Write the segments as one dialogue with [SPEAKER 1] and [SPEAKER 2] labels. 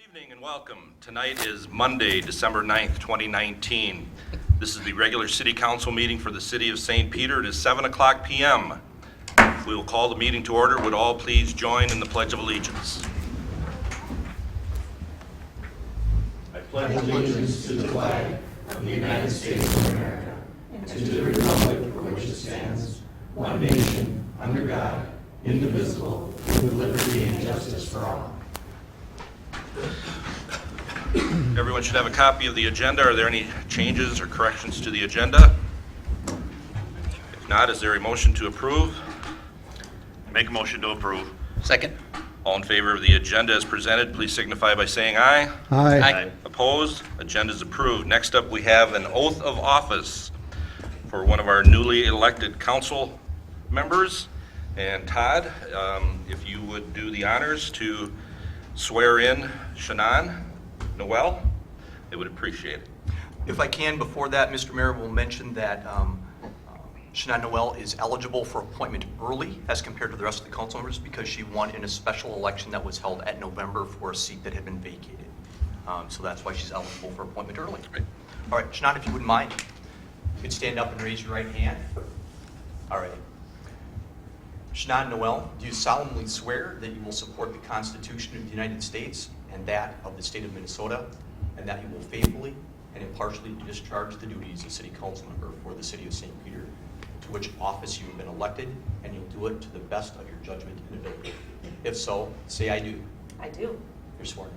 [SPEAKER 1] Evening and welcome. Tonight is Monday, December 9th, 2019. This is the regular City Council meeting for the City of St. Peter. It is 7 o'clock p.m. We will call the meeting to order. Would all please join in the Pledge of Allegiance? I pledge
[SPEAKER 2] allegiance to the flag of the United States of America and to the republic for which it stands, one nation, under God, indivisible, with liberty and justice for all.
[SPEAKER 1] Everyone should have a copy of the agenda. Are there any changes or corrections to the agenda? If not, is there a motion to approve?
[SPEAKER 3] Make a motion to approve.
[SPEAKER 4] Second.
[SPEAKER 1] All in favor of the agenda as presented, please signify by saying aye.
[SPEAKER 4] Aye.
[SPEAKER 1] Opposed? Agenda is approved. Next up, we have an oath of office for one of our newly elected council members. And Todd, if you would do the honors to swear in Shannon Noel, they would appreciate it.
[SPEAKER 5] If I can, before that, Mr. Mayor will mention that Shannon Noel is eligible for appointment early as compared to the rest of the council members because she won in a special election that was held at November for a seat that had been vacated. So that's why she's eligible for appointment early.
[SPEAKER 1] Right.
[SPEAKER 5] All right, Shannon, if you wouldn't mind, you could stand up and raise your right hand. All right. Shannon Noel, do you solemnly swear that you will support the Constitution of the United States and that of the state of Minnesota, and that you will faithfully and impartially discharge the duties of City Council member for the City of St. Peter, to which office you have been elected, and you'll do it to the best of your judgment and ability? If so, say I do.
[SPEAKER 6] I do.
[SPEAKER 5] You're sworn.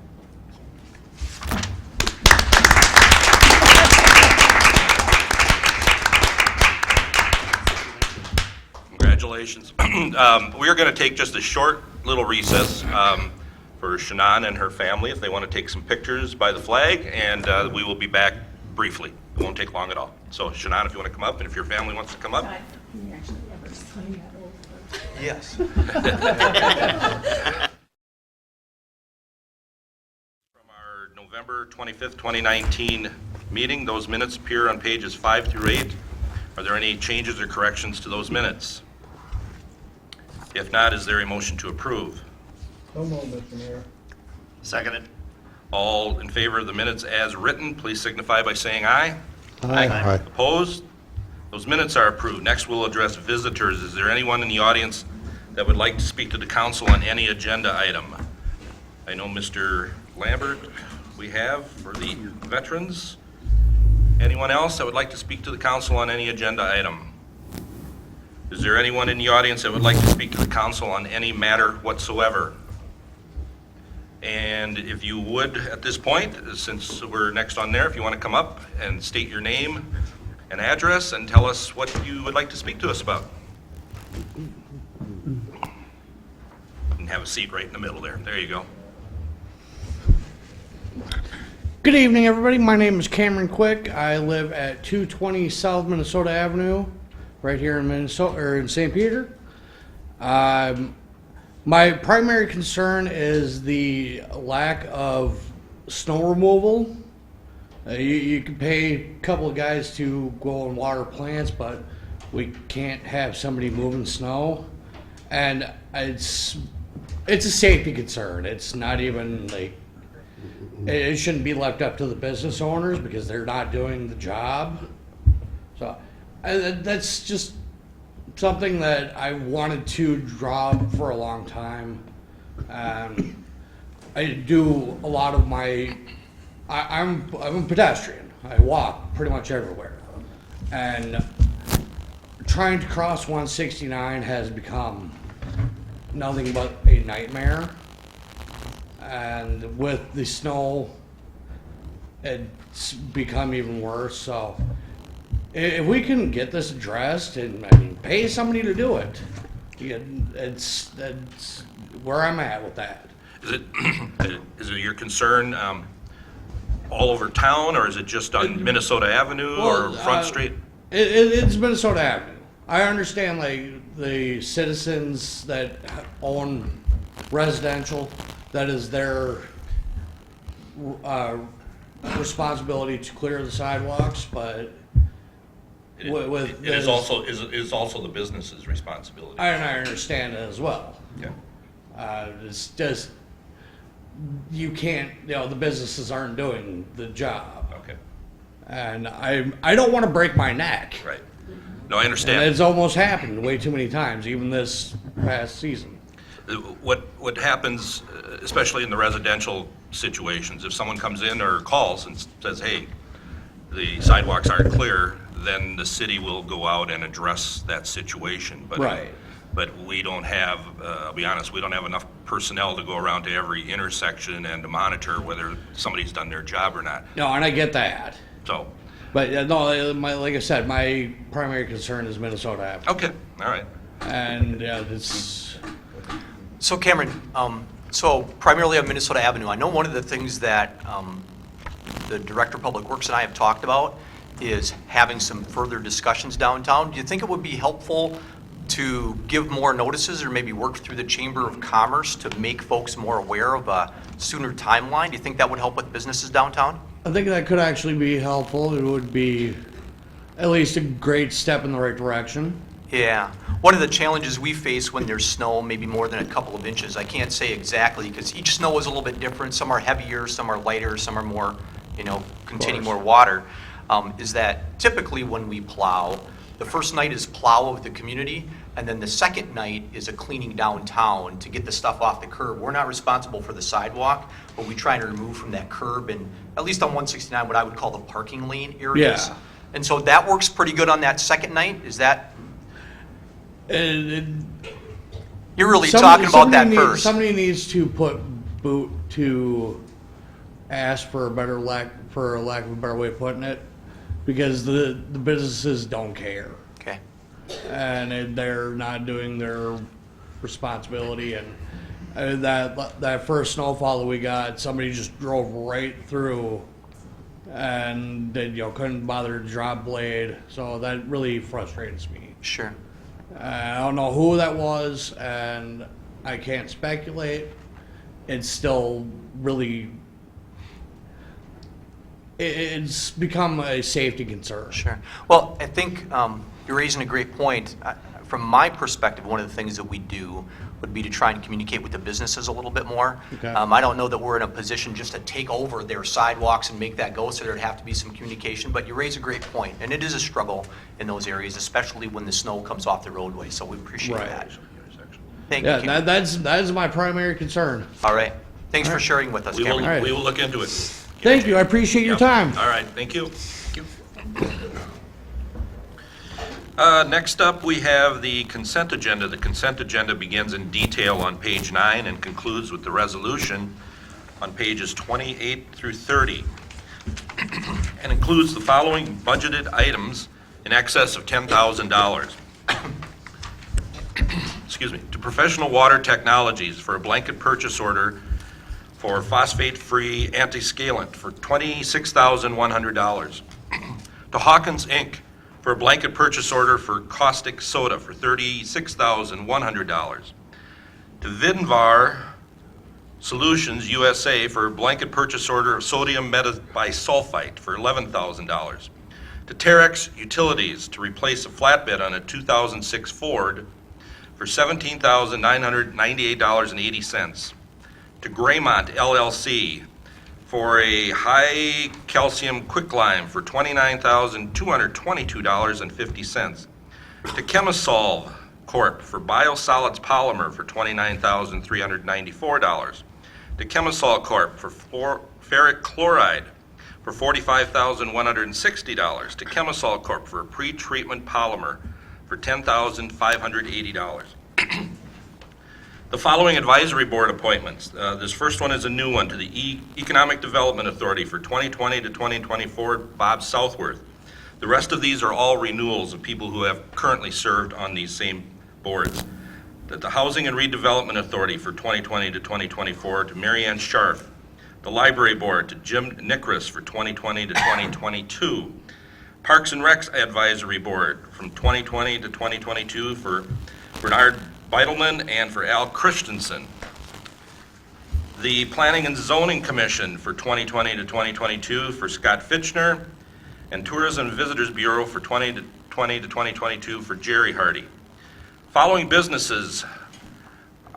[SPEAKER 1] Congratulations. We are going to take just a short little recess for Shannon and her family if they want to take some pictures by the flag, and we will be back briefly. It won't take long at all. So Shannon, if you want to come up, and if your family wants to come up.
[SPEAKER 6] Can you actually ever sign that over?
[SPEAKER 5] Yes.
[SPEAKER 1] From our November 25th, 2019 meeting, those minutes appear on pages 5 through 8. Are there any changes or corrections to those minutes? If not, is there a motion to approve?
[SPEAKER 2] So moved, Mr. Mayor.
[SPEAKER 3] Seconded.
[SPEAKER 1] All in favor of the minutes as written, please signify by saying aye.
[SPEAKER 3] Aye.
[SPEAKER 1] Opposed? Those minutes are approved. Next, we'll address visitors. Is there anyone in the audience that would like to speak to the council on any agenda item? I know Mr. Lambert we have for the veterans. Anyone else that would like to speak to the council on any agenda item? Is there anyone in the audience that would like to speak to the council on any matter whatsoever? And if you would, at this point, since we're next on there, if you want to come up and state your name and address and tell us what you would like to speak to us about. And have a seat right in the middle there. There you go.
[SPEAKER 7] Good evening, everybody. My name is Cameron Quick. I live at 220 South Minnesota Avenue, right here in Minnesota, or in St. Peter. My primary concern is the lack of snow removal. You can pay a couple of guys to go and water plants, but we can't have somebody moving snow. And it's a safety concern. It's not even like, it shouldn't be left up to the business owners because they're not doing the job. So that's just something that I wanted to draw up for a long time. I do a lot of my, I'm a pedestrian. I walk pretty much everywhere. And trying to cross 169 has become nothing but a nightmare. And with the snow, it's become even worse. So if we can get this addressed and pay somebody to do it, it's where I'm at with that.
[SPEAKER 1] Is it your concern all over town, or is it just on Minnesota Avenue or Front Street?
[SPEAKER 7] It's Minnesota Avenue. I understand like the citizens that own residential, that is their responsibility to clear the sidewalks, but
[SPEAKER 1] It is also the business's responsibility.
[SPEAKER 7] I understand it as well.
[SPEAKER 1] Okay.
[SPEAKER 7] It's just you can't, the businesses aren't doing the job.
[SPEAKER 1] Okay,
[SPEAKER 7] And I don't want to break my neck.
[SPEAKER 1] right. No, I
[SPEAKER 7] And
[SPEAKER 1] understand.
[SPEAKER 7] it's almost happened way too many times, even this past season.
[SPEAKER 1] What happens, especially in the residential situations, if someone comes in or calls and says, hey, the sidewalks aren't clear, then the city will go out and address that situation.
[SPEAKER 7] Right.
[SPEAKER 1] But we don't have, I'll be honest, we don't have enough personnel to go around to every intersection and to monitor whether somebody's done their job or not.
[SPEAKER 7] No, and I get that.
[SPEAKER 1] So,
[SPEAKER 7] But no, like I said, my primary concern is Minnesota Avenue.
[SPEAKER 1] okay, all right.
[SPEAKER 7] And it's,
[SPEAKER 5] So Cameron, so primarily on Minnesota Avenue, I know one of the things that the Director of Public Works and I have talked about is having some further discussions downtown. Do you think it would be helpful to give more notices or maybe work through the Chamber of Commerce to make folks more aware of a sooner timeline? Do you think that would help with businesses downtown?
[SPEAKER 7] I think that could actually be helpful. It would be at least a great step in the right direction.
[SPEAKER 5] Yeah. One of the challenges we face when there's snow, maybe more than a couple of inches, I can't say exactly because each snow is a little bit different. Some are heavier, some are lighter, some are more, containing more water, is that typically when we plow, the first night is plow of the community, and then the second night is a cleaning downtown to get the stuff off the curb. We're not responsible for the sidewalk, but we try to remove from that curb and, at least on 169, what I would call the parking lane areas.
[SPEAKER 7] Yeah.
[SPEAKER 5] And so that works pretty good on that second night? Is that,
[SPEAKER 7] And
[SPEAKER 5] you're really talking about that
[SPEAKER 7] somebody
[SPEAKER 5] first?
[SPEAKER 7] Somebody needs to to ask for for lack of a better way of putting it, because the businesses don't care.
[SPEAKER 5] Okay.
[SPEAKER 7] And they're not doing their responsibility. And that first snowfall that we got, somebody just drove right through, and they couldn't bother to drop blade. So that really frustrates me.
[SPEAKER 5] Sure.
[SPEAKER 7] I don't know who that was, and I can't speculate. It's still really, it's become a safety concern.
[SPEAKER 5] Sure. Well, I think you're raising a great point. From my perspective, one of the things that we do would be to try and communicate with the businesses a little bit more.
[SPEAKER 7] Okay.
[SPEAKER 5] I don't know that we're in a position just to take over their sidewalks and make that go, so there'd have to be some communication, but you raise a great point, and it is a struggle in those areas, especially when the snow comes off the roadway, so we appreciate
[SPEAKER 7] Right.
[SPEAKER 5] that. Thank you,
[SPEAKER 7] Yeah,
[SPEAKER 5] Cameron.
[SPEAKER 7] that is my primary concern.
[SPEAKER 5] All right. Thanks for sharing with us,
[SPEAKER 1] We will,
[SPEAKER 5] Cameron.
[SPEAKER 7] right.
[SPEAKER 1] we will look into it.
[SPEAKER 7] Thank you. I appreciate your
[SPEAKER 1] Yeah.
[SPEAKER 7] time.
[SPEAKER 1] All right, thank you. Next up, we have the consent agenda. The consent agenda begins in detail on page 9 and concludes with the resolution on pages 28 through 30, and includes the following budgeted items in excess of $10,000. Excuse me, to Professional Water Technologies for a blanket purchase order for phosphate-free anti-scalant for $26,100. To Hawkins, Inc., for a blanket purchase order for caustic soda for $36,100. To Vidinvar Solutions USA for a blanket purchase order of sodium metabisulfite for $11,000. To Terex Utilities to replace a flatbed on a 2006 Ford for $17,998.80. To Graymont LLC for a high calcium quicklime for $29,222.50. To Chemisolve Corp. for biosolids polymer for $29,394. To Chemisol Corp. for ferric chloride for $45,160. To Chemisol Corp. for a pre-treatment polymer for $10,580. The following advisory board appointments. This first one is a new one to the Economic Development Authority for 2020 to 2024, Bob Southworth. The rest of these are all renewals of people who have currently served on these same boards. That the Housing and Redevelopment Authority for 2020 to 2024 to Marianne Scharf. The Library Board to Jim Nickris for 2020 to 2022. Parks and Recs Advisory Board from 2020 to 2022 for Bernard Beitelman and for Al Christensen. The Planning and Zoning Commission for 2020 to 2022 for Scott Fitchner, and Tourism and Visitors Bureau for 2020 to 2022 for Jerry Hardy. Following businesses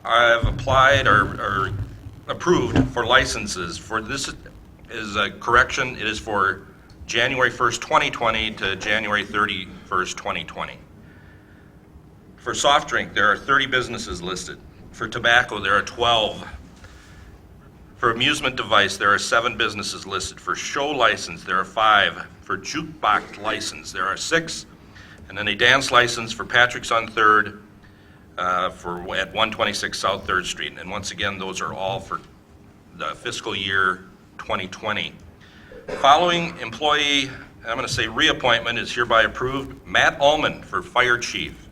[SPEAKER 1] have applied or approved for licenses. For this is a correction, it is for January 1st, 2020 to January 31st, 2020. For soft drink, there are 30 businesses listed. For tobacco, there are 12. For amusement device, there are 7 businesses listed. For show license, there are 5. For jukebox license, there are 6. And then a dance license for Patrick's on 3rd at 126 South 3rd Street. And once again, those are all for the fiscal year 2020. Following employee, I'm going to say reappointment, is hereby approved. Matt Ullman for fire chief.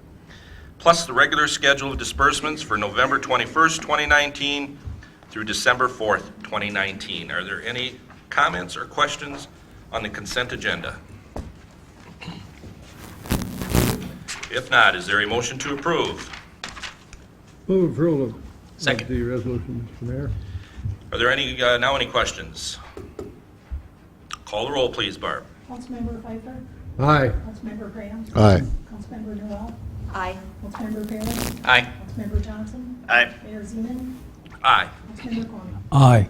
[SPEAKER 1] Plus the regular schedule of disbursements for November 21st, 2019 through December 4th, 2019. Are there any comments or questions on the consent agenda? If not, is there a motion to approve?
[SPEAKER 2] Move approval of
[SPEAKER 5] Second.
[SPEAKER 2] the resolution, Mr. Mayor.
[SPEAKER 1] Are there any questions? Call the roll, please, Barb.
[SPEAKER 6] Councilmember Pfeiffer.
[SPEAKER 2] Aye.
[SPEAKER 6] Councilmember Graham.
[SPEAKER 3] Aye.
[SPEAKER 6] Councilmember Noel.
[SPEAKER 4] Aye.
[SPEAKER 6] Councilmember Farrell.
[SPEAKER 5] Aye.
[SPEAKER 6] Councilmember Johnson.
[SPEAKER 3] Aye.
[SPEAKER 6] Mayor Zeman.
[SPEAKER 1] Aye.
[SPEAKER 6] Councilmember Corman.
[SPEAKER 2] Aye.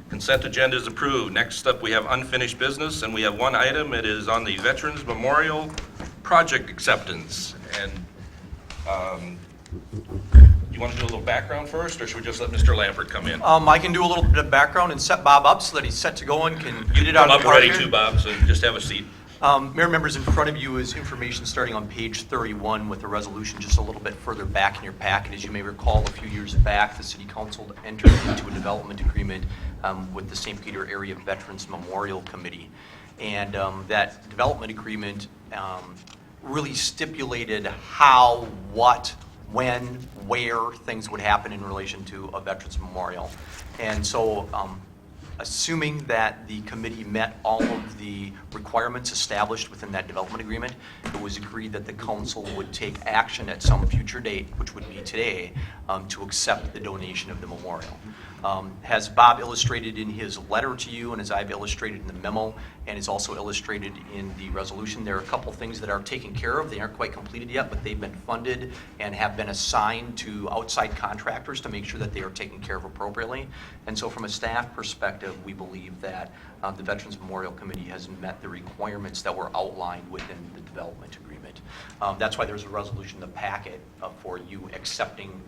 [SPEAKER 1] Consent agenda is approved. Next up, we have unfinished business, and we have one item. It is on the Veterans Memorial Project acceptance. And you want to do a little background first, or should we just let Mr. Lambert come in?
[SPEAKER 5] I can do a little bit of background and set Bob up so that he's set to go and can get it out
[SPEAKER 1] Come
[SPEAKER 5] of the
[SPEAKER 1] up
[SPEAKER 5] park
[SPEAKER 1] ready
[SPEAKER 5] here.
[SPEAKER 1] too, Bob, so just have a seat.
[SPEAKER 5] Mayor members, in front of you is information starting on page 31 with the resolution just a little bit further back in your packet. As you may recall, a few years back, the City Council entered into a development agreement with the St. Peter Area Veterans Memorial Committee. And that development agreement really stipulated how, what, when, where things would happen in relation to a Veterans Memorial. And so assuming that the committee met all of the requirements established within that development agreement, it was agreed that the council would take action at some future date, which would be today, to accept the donation of the memorial. As Bob illustrated in his letter to you, and as I've illustrated in the memo, and is also illustrated in the resolution, there are a couple things that are taken care of. They aren't quite completed yet, but they've been funded and have been assigned to outside contractors to make sure that they are taken care of appropriately. And so from a staff perspective, we believe that the Veterans Memorial Committee has met the requirements that were outlined within the development agreement. That's why there's a resolution in the packet for you accepting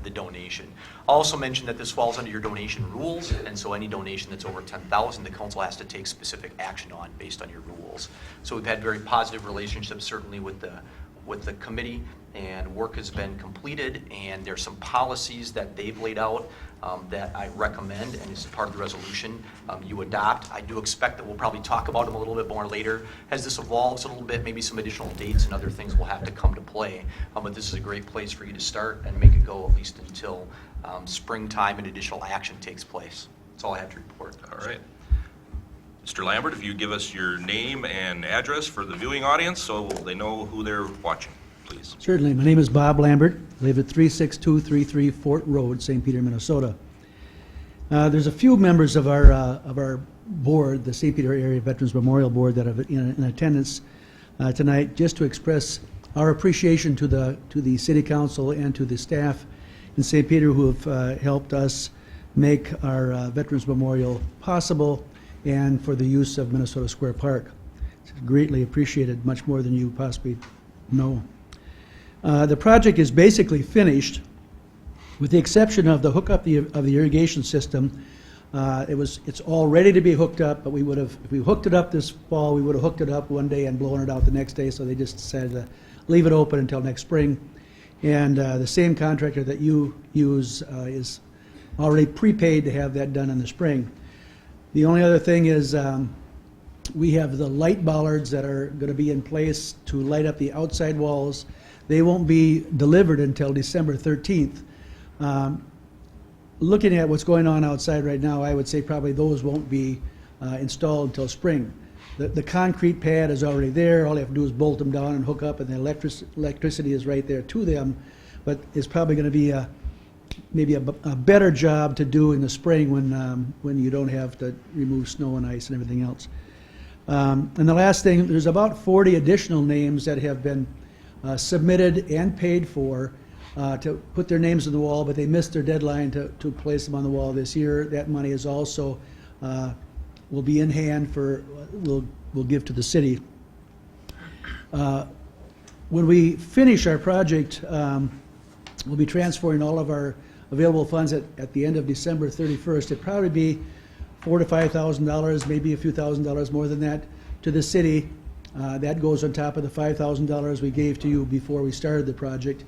[SPEAKER 5] the donation. I'll also mention that this falls under your donation rules, and so any donation that's over $10,000, the council has to take specific action on based on your rules. So we've had very positive relationships, certainly with the committee, and work has been completed, and there's some policies that they've laid out that I recommend, and as part of the resolution you adopt. I do expect that we'll probably talk about them a little bit more later. As this evolves a little bit, maybe some additional dates and other things will have to come to play. But this is a great place for you to start and make it go at least until springtime and additional action takes place. That's all I have to report.
[SPEAKER 1] All right. Mr. Lambert, if you give us your name and address for the viewing audience so they know who they're watching, please.
[SPEAKER 8] Certainly. My name is Bob Lambert. I live at 36233 Fort Road, St. Peter, Minnesota. There's a few members of our board, the St. Peter Area Veterans Memorial Board, that are in attendance tonight, just to express our appreciation to the City Council and to the staff in St. Peter who have helped us make our Veterans Memorial possible and for the use of Minnesota Square Park. It's greatly appreciated, much more than you possibly know. The project is basically finished, with the exception of the hookup of the irrigation system. It's all ready to be hooked up, but if we hooked it up this fall, we would have hooked it up one day and blown it out the next day, so they just decided to leave it open until next spring. And the same contractor that you use is already prepaid to have that done in the spring. The only other thing is we have the light bollards that are going to be in place to light up the outside walls. They won't be delivered until December 13th. Looking at what's going on outside right now, I would say probably those won't be installed until spring. The concrete pad is already there. All you have to do is bolt them down and hook up, and the electricity is right there to them. But it's probably going to be maybe a better job to do in the spring when you don't have to remove snow and ice and everything else. And the last thing, there's about 40 additional names that have been submitted and paid for to put their names on the wall, but they missed their deadline to place them on the wall this year. That money is also, will be in hand for, we'll give to the city. When we finish our project, we'll be transferring all of our available funds at the end of December 31st. It'd probably be $4,000 to $5,000, maybe a few $1,000s more than that, to the city. That goes on top of the $5,000 we gave to you before we started the project.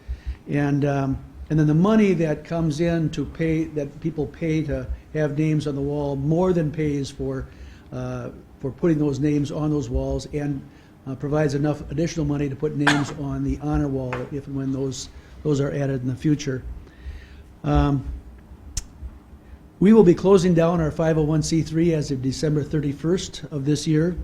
[SPEAKER 8] And then the money that comes in to pay, that people pay to have names on the wall, more than pays for putting those names on those walls, and provides enough additional money to put names on the honor wall if and when those are added in the future. We will be closing down our 501c3 as of December 31st of this year.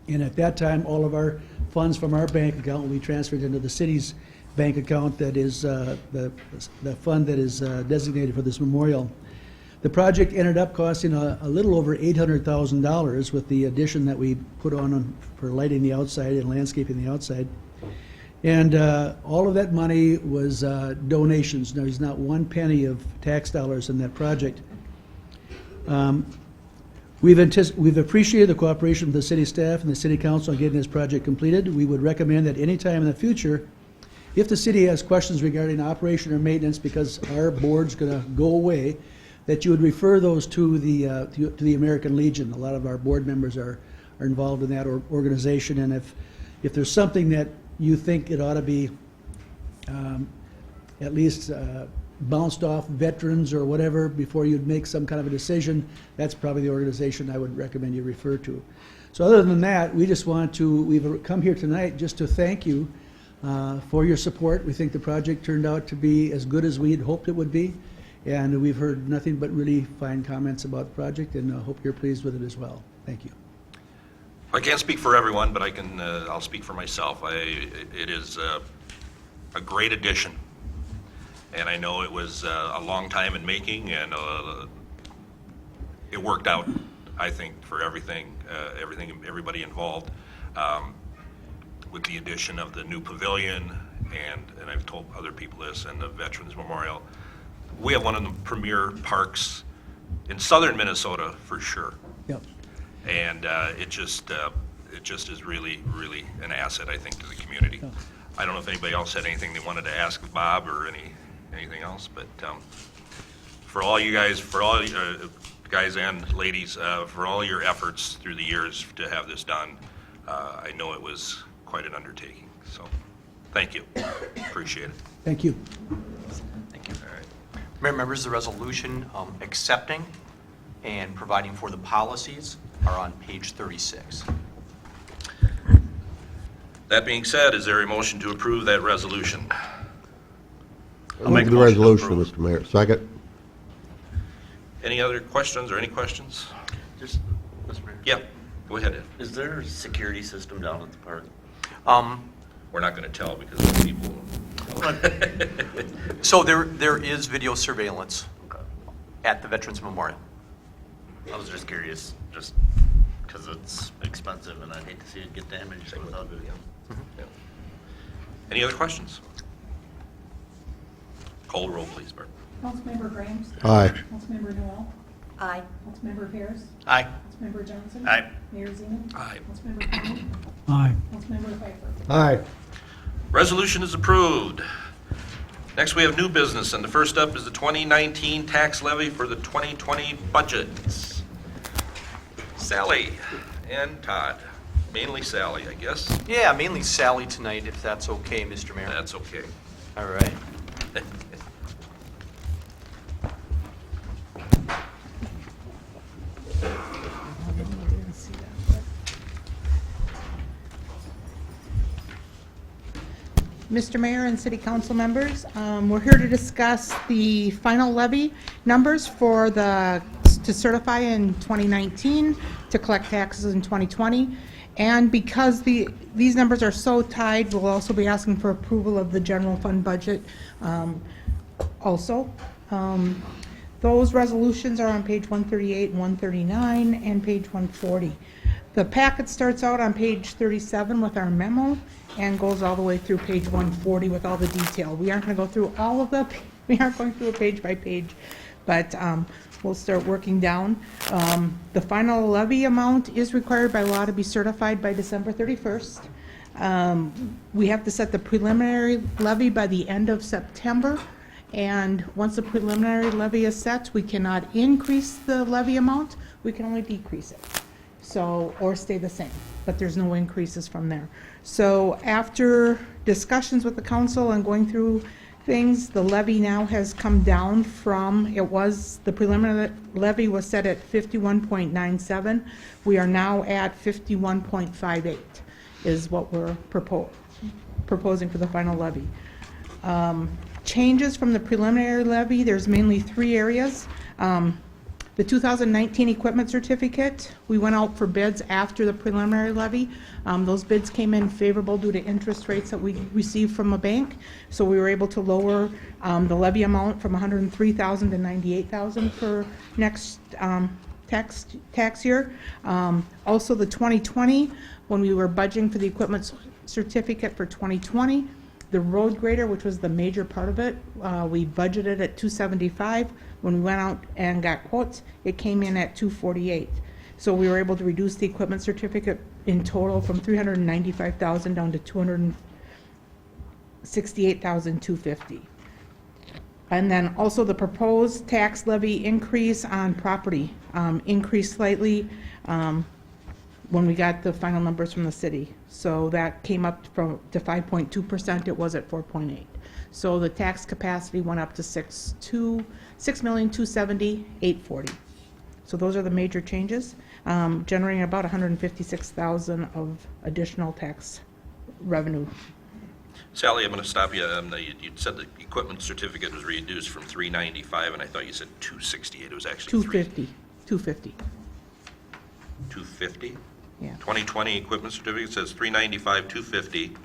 [SPEAKER 8] And at that time, all of our funds from our bank account will be transferred into the city's bank account that is the fund that is designated for this memorial. The project ended up costing a little over $800,000 with the addition that we put on for lighting the outside and landscaping the outside. And all of that money was donations. There's not one penny of tax dollars in that project. We've appreciated the cooperation of the city staff and the city council in getting this project completed. We would recommend that any time in the future, if the city has questions regarding operation or maintenance because our board's going to go away, that you would refer those to the American Legion. A lot of our board members are involved in that organization, and if there's something that you think it ought to be at least bounced off veterans or whatever before you'd make some kind of a decision, that's probably the organization I would recommend you refer to. So other than that, we just want to, we've come here tonight just to thank you for your support. We think the project turned out to be as good as we'd hoped it would be, and we've heard nothing but really fine comments about the project, and hope you're pleased with it as well. Thank you.
[SPEAKER 1] I can't speak for everyone, but I can. I'll speak for myself. It is a great addition, and I know it was a long time in making, and it worked out. I think for everybody involved, with the addition of the new pavilion, and I've told other people this, and the Veterans Memorial. We have one of the premier parks in southern Minnesota for sure.
[SPEAKER 8] Yep.
[SPEAKER 1] And it just is really, really an asset, I think, to the community.
[SPEAKER 8] Yeah.
[SPEAKER 1] I don't know if anybody else had anything they wanted to ask Bob or anything else, but for all you guys, guys and ladies, for all your efforts through the years to have this done, I know it was quite an undertaking. So, thank you. Appreciate it.
[SPEAKER 8] Thank you.
[SPEAKER 5] Thank you.
[SPEAKER 1] All right.
[SPEAKER 5] Mayor, members, the resolution accepting and providing for the policies are on page 36.
[SPEAKER 1] That being said, is there a motion to approve that resolution?
[SPEAKER 3] I'll make a
[SPEAKER 4] the
[SPEAKER 3] motion to
[SPEAKER 4] resolution,
[SPEAKER 3] approve.
[SPEAKER 4] Mr. Mayor. Second.
[SPEAKER 1] Any other questions or any questions?
[SPEAKER 3] Just, Mr. Mayor.
[SPEAKER 1] Yeah, go ahead, Ed.
[SPEAKER 3] Is there a security system down at the park?
[SPEAKER 1] We're not going to tell because the people.
[SPEAKER 5] So there is video surveillance
[SPEAKER 3] Okay.
[SPEAKER 5] at the Veterans Memorial.
[SPEAKER 3] I was just curious, just because it's expensive and I'd hate to see it get damaged without it.
[SPEAKER 1] Yeah. Any other questions? Call the roll, please, Bert.
[SPEAKER 6] Councilmember Grahams?
[SPEAKER 4] Aye.
[SPEAKER 6] Councilmember Noel?
[SPEAKER 9] Aye.
[SPEAKER 6] Councilmember Harris?
[SPEAKER 5] Aye.
[SPEAKER 6] Councilmember Johnson?
[SPEAKER 3] Aye.
[SPEAKER 6] Mayor Zeman?
[SPEAKER 1] Aye.
[SPEAKER 6] Councilmember Conlon?
[SPEAKER 8] Aye.
[SPEAKER 6] Councilmember Pfeiffer?
[SPEAKER 4] Aye.
[SPEAKER 1] Resolution is approved. Next, we have new business, and the first up is the 2019 tax levy for the 2020 budget. Sally and Todd, mainly Sally, I guess.
[SPEAKER 5] Yeah, mainly Sally tonight, if that's okay, Mr. Mayor.
[SPEAKER 1] That's okay.
[SPEAKER 5] All right.
[SPEAKER 9] Mr. Mayor and City Council members, we're here to discuss the final levy numbers for to certify in 2019, to collect taxes in 2020. And because these numbers are so tied, we'll also be asking for approval of the general fund budget also. Those resolutions are on page 138, 139, and page 140. The packet starts out on page 37 with our memo and goes all the way through page 140 with all the detail. We aren't going to go through all of the, we aren't going through it page by page, but we'll start working down. The final levy amount is required by law to be certified by December 31st. We have to set the preliminary levy by the end of September, and once the preliminary levy is set, we cannot increase the levy amount, we can only decrease it. So, or stay the same, but there's no increases from there. So after discussions with the council and going through things, the levy now has come down from, the preliminary levy was set at 51.97. We are now at 51.58 is what we're proposing for the final levy. Changes from the preliminary levy, there's mainly 3 areas. The 2019 equipment certificate, we went out for bids after the preliminary levy. Those bids came in favorable due to interest rates that we received from a bank. So we were able to lower the levy amount from $103,000 to $98,000 for next tax year. Also the 2020, when we were budgeting for the equipment certificate for 2020, the road grader, which was the major part of it, we budgeted at $275. When we went out and got quotes, it came in at $248. So we were able to reduce the equipment certificate in total from $395,000 down to $268,250. And then also the proposed tax levy increase on property increased slightly when we got the final numbers from the city. So that came up to 5.2%. It was at 4.8. So the tax capacity went up to $6,270,840. So those are the major changes, generating about $156,000 of additional tax revenue.
[SPEAKER 1] Sally, I'm going to stop you. You said the equipment certificate was reduced from $395, and I thought you said $268. It was actually
[SPEAKER 9] $250.
[SPEAKER 1] $250?
[SPEAKER 9] Yeah.
[SPEAKER 1] 2020 equipment certificate says $395, $250.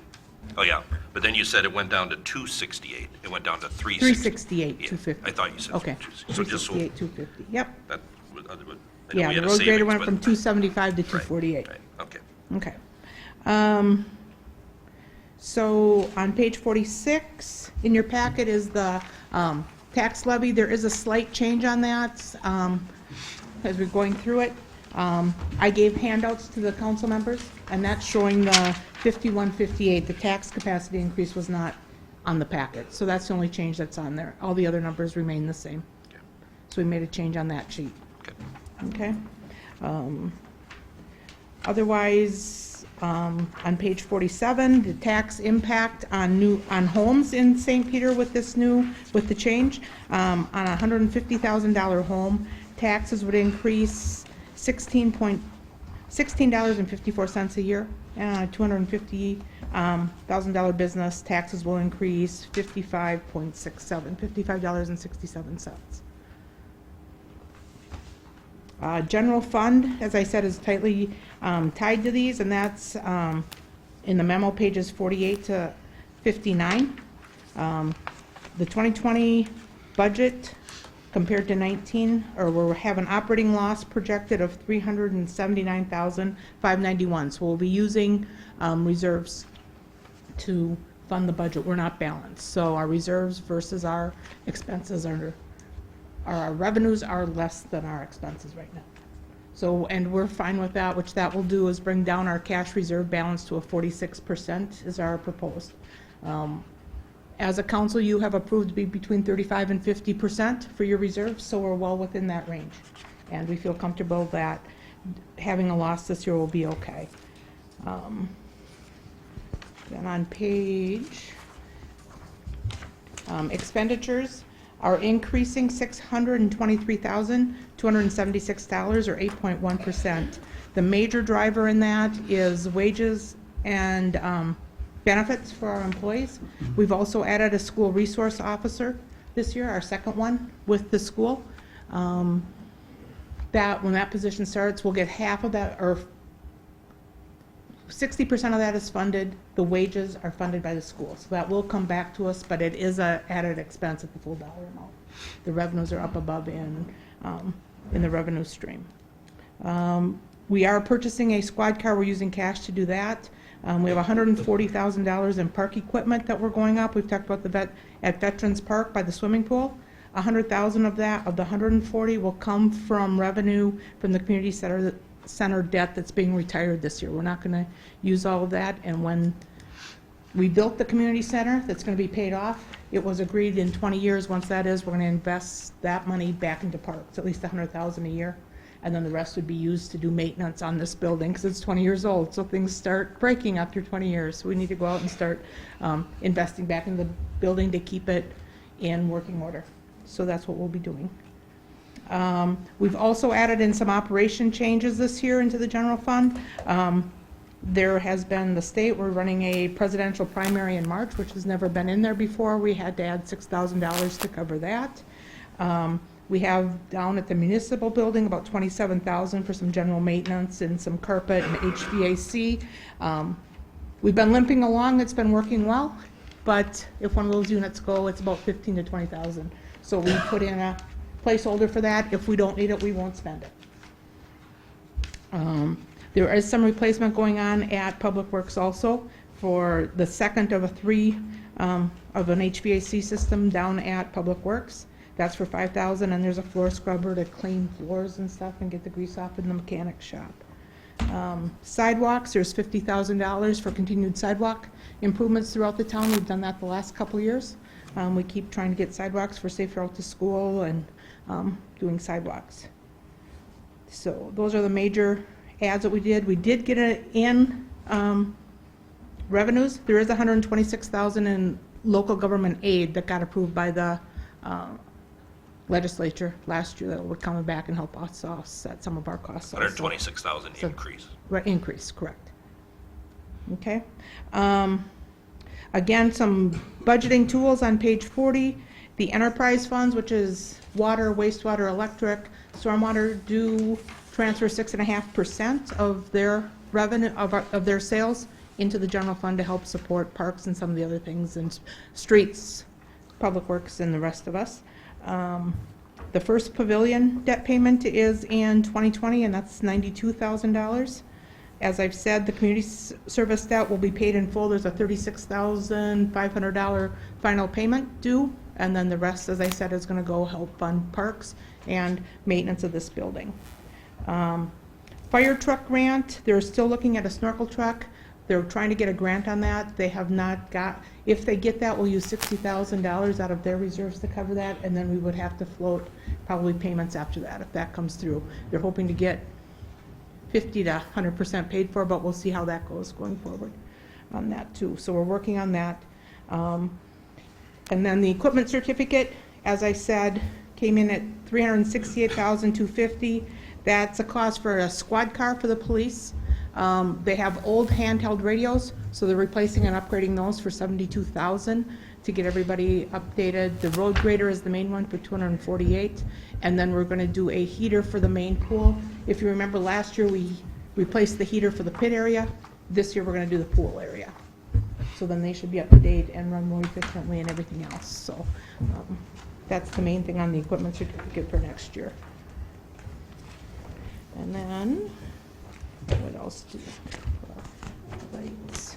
[SPEAKER 1] Oh, yeah. But then you said it went down to $268. It went down to $368.
[SPEAKER 9] $368, $250.
[SPEAKER 1] I thought you said
[SPEAKER 9] Okay.
[SPEAKER 1] $268. So just so
[SPEAKER 9] $368, $250. Yep.
[SPEAKER 1] that would, I know
[SPEAKER 9] Yeah,
[SPEAKER 1] we
[SPEAKER 9] the
[SPEAKER 1] had a
[SPEAKER 9] road grader
[SPEAKER 1] savings,
[SPEAKER 9] went
[SPEAKER 1] but-
[SPEAKER 9] from $275 to
[SPEAKER 1] Right,
[SPEAKER 9] $248.
[SPEAKER 1] right, okay.
[SPEAKER 9] Okay. So on page 46 in your packet is the tax levy. There is a slight change on that as we're going through it. I gave handouts to the council members, and that's showing the 5158. The tax capacity increase was not on the packet, so that's the only change that's on there. All the other numbers remain the same.
[SPEAKER 1] Okay.
[SPEAKER 9] So we made a change on that sheet.
[SPEAKER 1] Okay.
[SPEAKER 9] Okay. Otherwise, on page 47, the tax impact on homes in St. Peter with the change. On a $150,000 home, taxes would increase $16.54 a year. And on a $250,000 business, taxes will increase $55.67. General fund, as I said, is tightly tied to these, and that's in the memo pages 48 to 59. The 2020 budget compared to 19, or we'll have an operating loss projected of $379,591. So we'll be using reserves to fund the budget. We're not balanced. So our reserves versus our expenses our revenues are less than our expenses right now. So, and we're fine with that. Which that will do is bring down our cash reserve balance to a 46% is our proposed. As a council, you have approved to be between 35 and 50% for your reserves, so we're well within that range. And we feel comfortable that having a loss this year will be okay. Then on page, expenditures are increasing $623,276 or 8.1%. The major driver in that is wages and benefits for our employees. We've also added a school resource officer this year, our second one with the school. That when that position starts, we'll get half of that, or 60% of that is funded. The wages are funded by the school, so that will come back to us, but it is a added expense at the full dollar amount. The revenues are up above in the revenue stream. We are purchasing a squad car. We're using cash to do that. We have $140,000 in park equipment that we're going up. We've talked about at Veterans Park by the swimming pool. 100,000 of that, of the 140, will come from revenue from the community center debt that's being retired this year. We're not going to use all of that, and when we built the community center that's going to be paid off, it was agreed in 20 years, once that is, we're going to invest that money back into parks, at least 100,000 a year, and then the rest would be used to do maintenance on this building, because it's 20 years old, so things start breaking after 20 years. So we need to go out and start investing back in the building to keep it in working order. So that's what we'll be doing. We've also added in some operation changes this year into the general fund. There has been the state, we're running a presidential primary in March, which has never been in there before. We had to add $6,000 to cover that. We have down at the municipal building about $27,000 for some general maintenance and some carpet and HVAC. We've been limping along, it's been working well, but if one of those units go, it's about $15,000 to $20,000. So we put in a placeholder for that. If we don't need it, we won't spend it. There is some replacement going on at Public Works also for the second of a three of an HVAC system down at Public Works. That's for $5,000, and there's a floor scrubber to clean floors and stuff and get the grease off in the mechanic shop. Sidewalks, there's $50,000 for continued sidewalk improvements throughout the town. We've done that the last couple years. We keep trying to get sidewalks for safe route to school and doing sidewalks. So those are the major ads that we did. We did get it in revenues. There is $126,000 in local government aid that got approved by the legislature last year that would come back and help us offset some of our costs. also.
[SPEAKER 1] 126,000
[SPEAKER 9] So-
[SPEAKER 1] increase.
[SPEAKER 9] Right, increase, correct. Okay. Again, some budgeting tools on page 40. The enterprise funds, which is water, wastewater, electric, stormwater, do transfer 6.5% of their revenue, of their sales into the general fund to help support parks and some of the other things, and streets, Public Works, and the rest of us. The first pavilion debt payment is in 2020, and that's $92,000. As I've said, the community service debt will be paid in full. There's a $36,500 final payment due, and then the rest, as I said, is going to go help fund parks and maintenance of this building. Fire truck grant, they're still looking at a snorkel truck. They're trying to get a grant on that. They have not got, if they get that, we'll use $60,000 out of their reserves to cover that, and then we would have to float probably payments after that if that comes through. They're hoping to get 50 to 100% paid for, but we'll see how that goes going forward on that too. So we're working on that. And then the equipment certificate, as I said, came in at $368,250. That's a cost for a squad car for the police. They have old handheld radios, so they're replacing and upgrading those for $72,000 to get everybody updated. The road grader is the main one for $248,000, and then we're going to do a heater for the main pool. If you remember last year, we replaced the heater for the pit area. This year, we're going to do the pool area. So then they should be up to date and run more efficiently and everything else. So that's the main thing on the equipment certificate for next year. And then, what else do lights?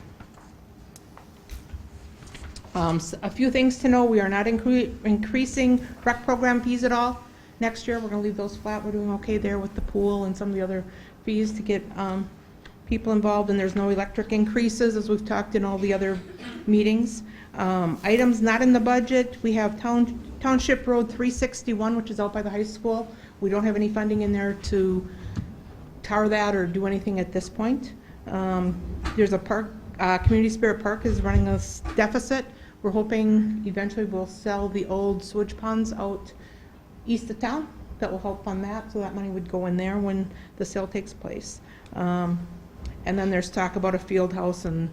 [SPEAKER 9] A few things to know. We are not increasing rec program fees at all next year. We're going to leave those flat. We're doing okay there with the pool and some of the other fees to get people involved, and there's no electric increases, as we've talked in all the other meetings. Items not in the budget, we have Township Road 361, which is out by the high school. We don't have any funding in there to tar that or do anything at this point. There's a park, Community Spirit Park is running a deficit. We're hoping eventually we'll sell the old sewage ponds out east of town. That will help fund that, so that money would go in there when the sale takes place. And then there's talk about a field house and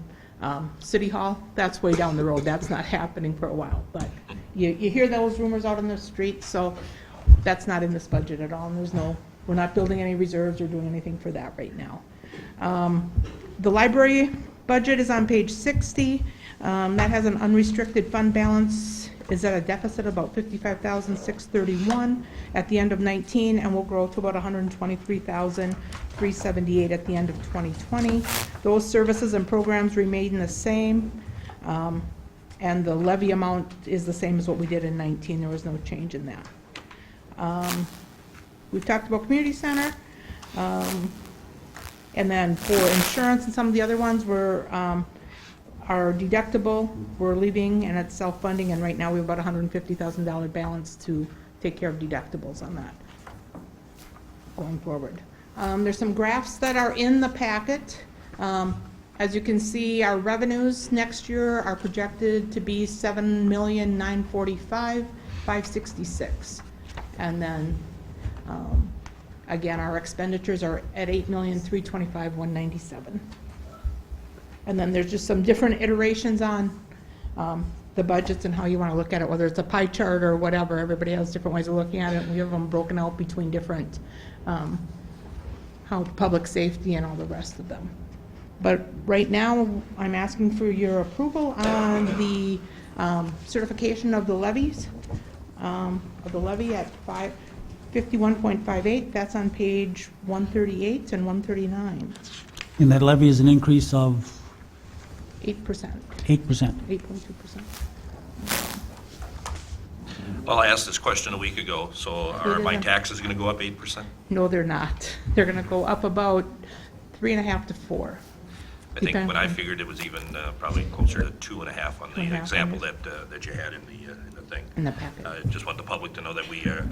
[SPEAKER 9] City Hall. That's way down the road. That's not happening for a while, but you hear those rumors out on the street, so that's not in this budget at all, and we're not building any reserves or doing anything for that right now. The library budget is on page 60. That has an unrestricted fund balance is at a deficit of about $55,631 at the end of 19, and will grow to about $123,378 at the end of 2020. Those services and programs remain the same, and the levy amount is the same as what we did in 19. There was no change in that. We've talked about community center. And then for insurance and some of the other ones, our deductible, we're leaving, and it's self-funding, and right now we have about $150,000 balance to take care of deductibles on that going forward. There's some graphs that are in the packet. As you can see, our revenues next year are projected to be $7,945,566. And then, again, our expenditures are at $8,325,197. And then there's just some different iterations on the budgets and how you want to look at it, whether it's a pie chart or whatever. Everybody has different ways of looking at it. We have them broken out between different, how public safety and all the rest of them. But right now, I'm asking for your approval on the certification of the levies, of the levy at 51.58. That's on page 138 and 139.
[SPEAKER 4] And that levy is an increase of
[SPEAKER 9] 8%,
[SPEAKER 4] 8%.
[SPEAKER 9] 8.2%.
[SPEAKER 1] Well, I asked this question a week ago, so are my taxes going to go up 8%?
[SPEAKER 9] No, they're not. They're going to go up about 3.5 to 4.
[SPEAKER 1] I think when I figured it was even probably closer to 2.5 on the
[SPEAKER 9] 2.5
[SPEAKER 1] example that you had in the thing.
[SPEAKER 9] In the packet.
[SPEAKER 1] Just want the public to know that we haven't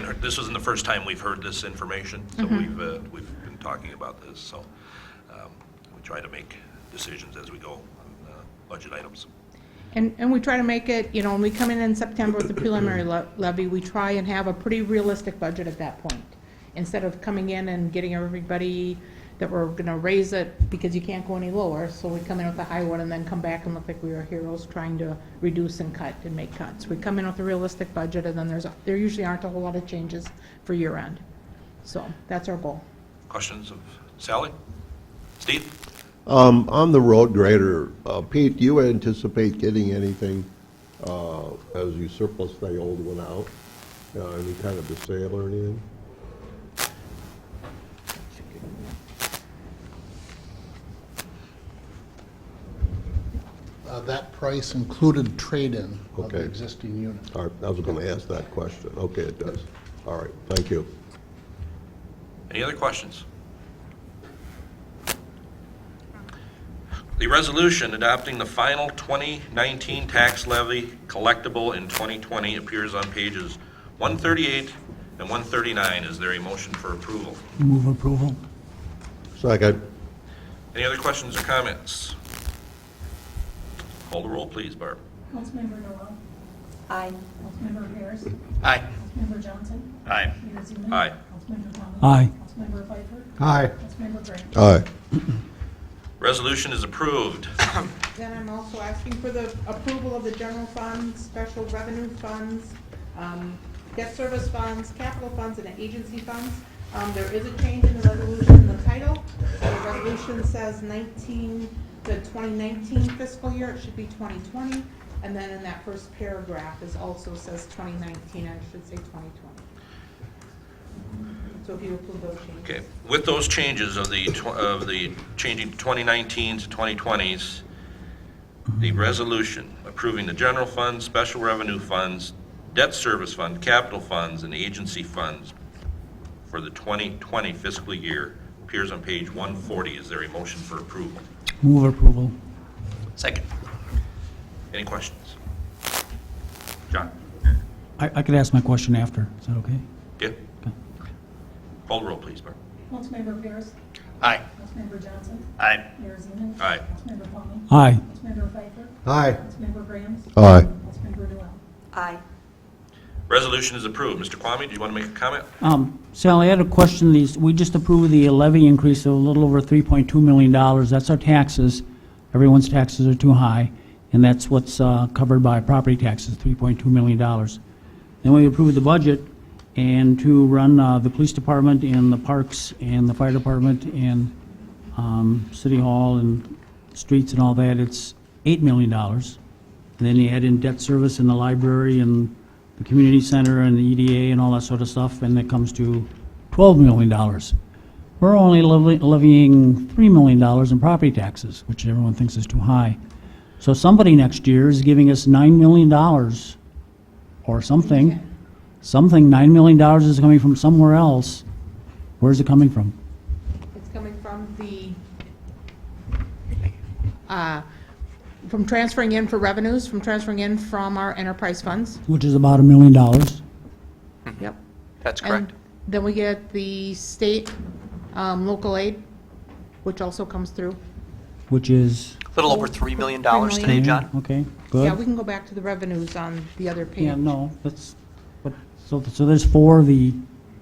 [SPEAKER 1] heard, this isn't the first time we've heard this information, so we've been talking about this, so we try to make decisions as we go on budget items.
[SPEAKER 9] And we try to make it, you know, when we come in September with the preliminary levy, we try and have a pretty realistic budget at that point. Instead of coming in and getting everybody that we're going to raise it because you can't go any lower, so we come in with a high one and then come back and look like we were heroes trying to reduce and cut and make cuts. We come in with a realistic budget, and then there usually aren't a whole lot of changes for year end. So that's our goal.
[SPEAKER 1] Questions of Sally? Steve?
[SPEAKER 10] On the road grader, Pete, do you anticipate getting anything as you surplus the old one out? Any kind of a sale or anything?
[SPEAKER 11] That price included trade-in of the
[SPEAKER 10] Okay.
[SPEAKER 11] existing unit.
[SPEAKER 10] All right, I was going to ask that question. Okay, it does. All right, thank you.
[SPEAKER 1] Any other questions? The resolution adopting the final 2019 tax levy collectible in 2020 appears on pages 138 and 139. Is there a motion for approval?
[SPEAKER 4] Move approval.
[SPEAKER 10] Second.
[SPEAKER 1] Any other questions or comments? Call the roll, please, Barb.
[SPEAKER 6] Councilmember Noel?
[SPEAKER 2] Aye.
[SPEAKER 6] Councilmember Harris?
[SPEAKER 5] Aye.
[SPEAKER 6] Councilmember Johnson?
[SPEAKER 3] Aye.
[SPEAKER 6] Mayor Zeman?
[SPEAKER 1] Aye.
[SPEAKER 6] Councilmember Conley?
[SPEAKER 4] Aye.
[SPEAKER 6] Councilmember Pfeiffer?
[SPEAKER 11] Aye.
[SPEAKER 6] Councilmember Grant?
[SPEAKER 10] Aye.
[SPEAKER 1] Resolution is approved.
[SPEAKER 9] Then I'm also asking for the approval of the general funds, special revenue funds, debt service funds, capital funds, and agency funds. There is a change in the resolution in the title. So the resolution says the 2019 fiscal year, it should be 2020. And then in that first paragraph is also says 2019, I should say 2020. So if you approve those changes.
[SPEAKER 1] Okay, with those changes of the changing 2019 to 2020s, the resolution approving the general funds, special revenue funds, debt service fund, capital funds, and agency funds for the 2020 fiscal year appears on page 140. Is there a motion for approval?
[SPEAKER 4] Move approval.
[SPEAKER 5] Second.
[SPEAKER 1] Any questions? John?
[SPEAKER 4] I could ask my question after. Is that okay?
[SPEAKER 1] Yeah. Call the roll, please, Barb.
[SPEAKER 6] Councilmember Harris?
[SPEAKER 5] Aye.
[SPEAKER 6] Councilmember Johnson?
[SPEAKER 3] Aye.
[SPEAKER 6] Mayor Zeman?
[SPEAKER 1] Aye.
[SPEAKER 6] Councilmember Conley?
[SPEAKER 4] Aye.
[SPEAKER 6] Councilmember Pfeiffer?
[SPEAKER 10] Aye.
[SPEAKER 6] Councilmember Grant?
[SPEAKER 10] Aye.
[SPEAKER 6] Councilmember Noel?
[SPEAKER 2] Aye.
[SPEAKER 1] Resolution is approved. Mr. Kwame, do you want to make a comment?
[SPEAKER 4] Sally, I had a question. We just approved the levy increase of a little over $3.2 million. That's our taxes. Everyone's taxes are too high, and that's what's covered by property taxes, $3.2 million. Then we approved the budget, and to run the police department and the parks and the fire department and city hall and streets and all that, it's $8 million. And then you add in debt service in the library and the community center and the EDA and all that sort of stuff, and it comes to $12 million. We're only levying $3 million in property taxes, which everyone thinks is too high. So somebody next year is giving us $9 million or something. $9 million is coming from somewhere else. Where's it coming from?
[SPEAKER 9] It's coming from from transferring in for revenues, from transferring in from our enterprise funds.
[SPEAKER 4] Which is about $1 million.
[SPEAKER 9] Yep.
[SPEAKER 5] That's
[SPEAKER 9] And
[SPEAKER 5] correct.
[SPEAKER 9] then we get the state, local aid, which also comes through.
[SPEAKER 4] Which is,
[SPEAKER 5] A little over $3 million
[SPEAKER 9] $3
[SPEAKER 5] today,
[SPEAKER 9] million.
[SPEAKER 5] John.
[SPEAKER 4] okay,
[SPEAKER 9] Yeah,
[SPEAKER 4] good.
[SPEAKER 9] we can go back to the revenues on the other page.
[SPEAKER 4] Yeah, no, that's, but, so there's 4 of the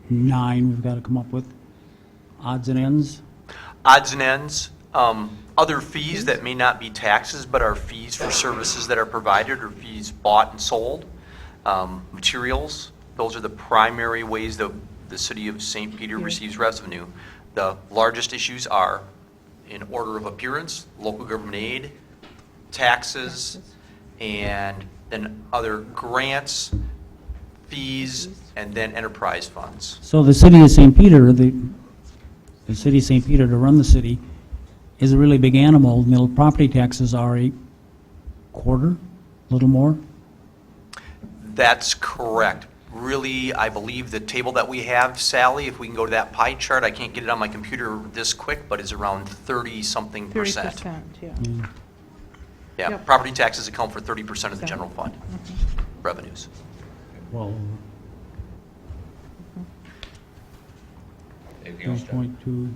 [SPEAKER 4] 9 we've got to come up with. Odds and ends.
[SPEAKER 5] Odds and ends, other fees that may not be taxes, but are fees for services that are provided or fees bought and sold. Materials, those are the primary ways that the city of St. Peter receives revenue. The largest issues are, in order of appearance, local government aid, taxes, and then other grants, fees, and then enterprise funds.
[SPEAKER 4] So the city of St. Peter, the city of St. Peter, to run the city, is a really big animal. And the property taxes are a quarter, a little more.
[SPEAKER 5] That's correct. Really, I believe the table that we have, Sally, if we can go to that pie chart, I can't get it on my computer this quick, but is around 30-something percent.
[SPEAKER 9] 30%, yeah.
[SPEAKER 5] Yeah,
[SPEAKER 9] Yep.
[SPEAKER 5] property taxes account for 30% of the general fund revenues.
[SPEAKER 4] Well,
[SPEAKER 1] Anything else, John?
[SPEAKER 4] 3.2.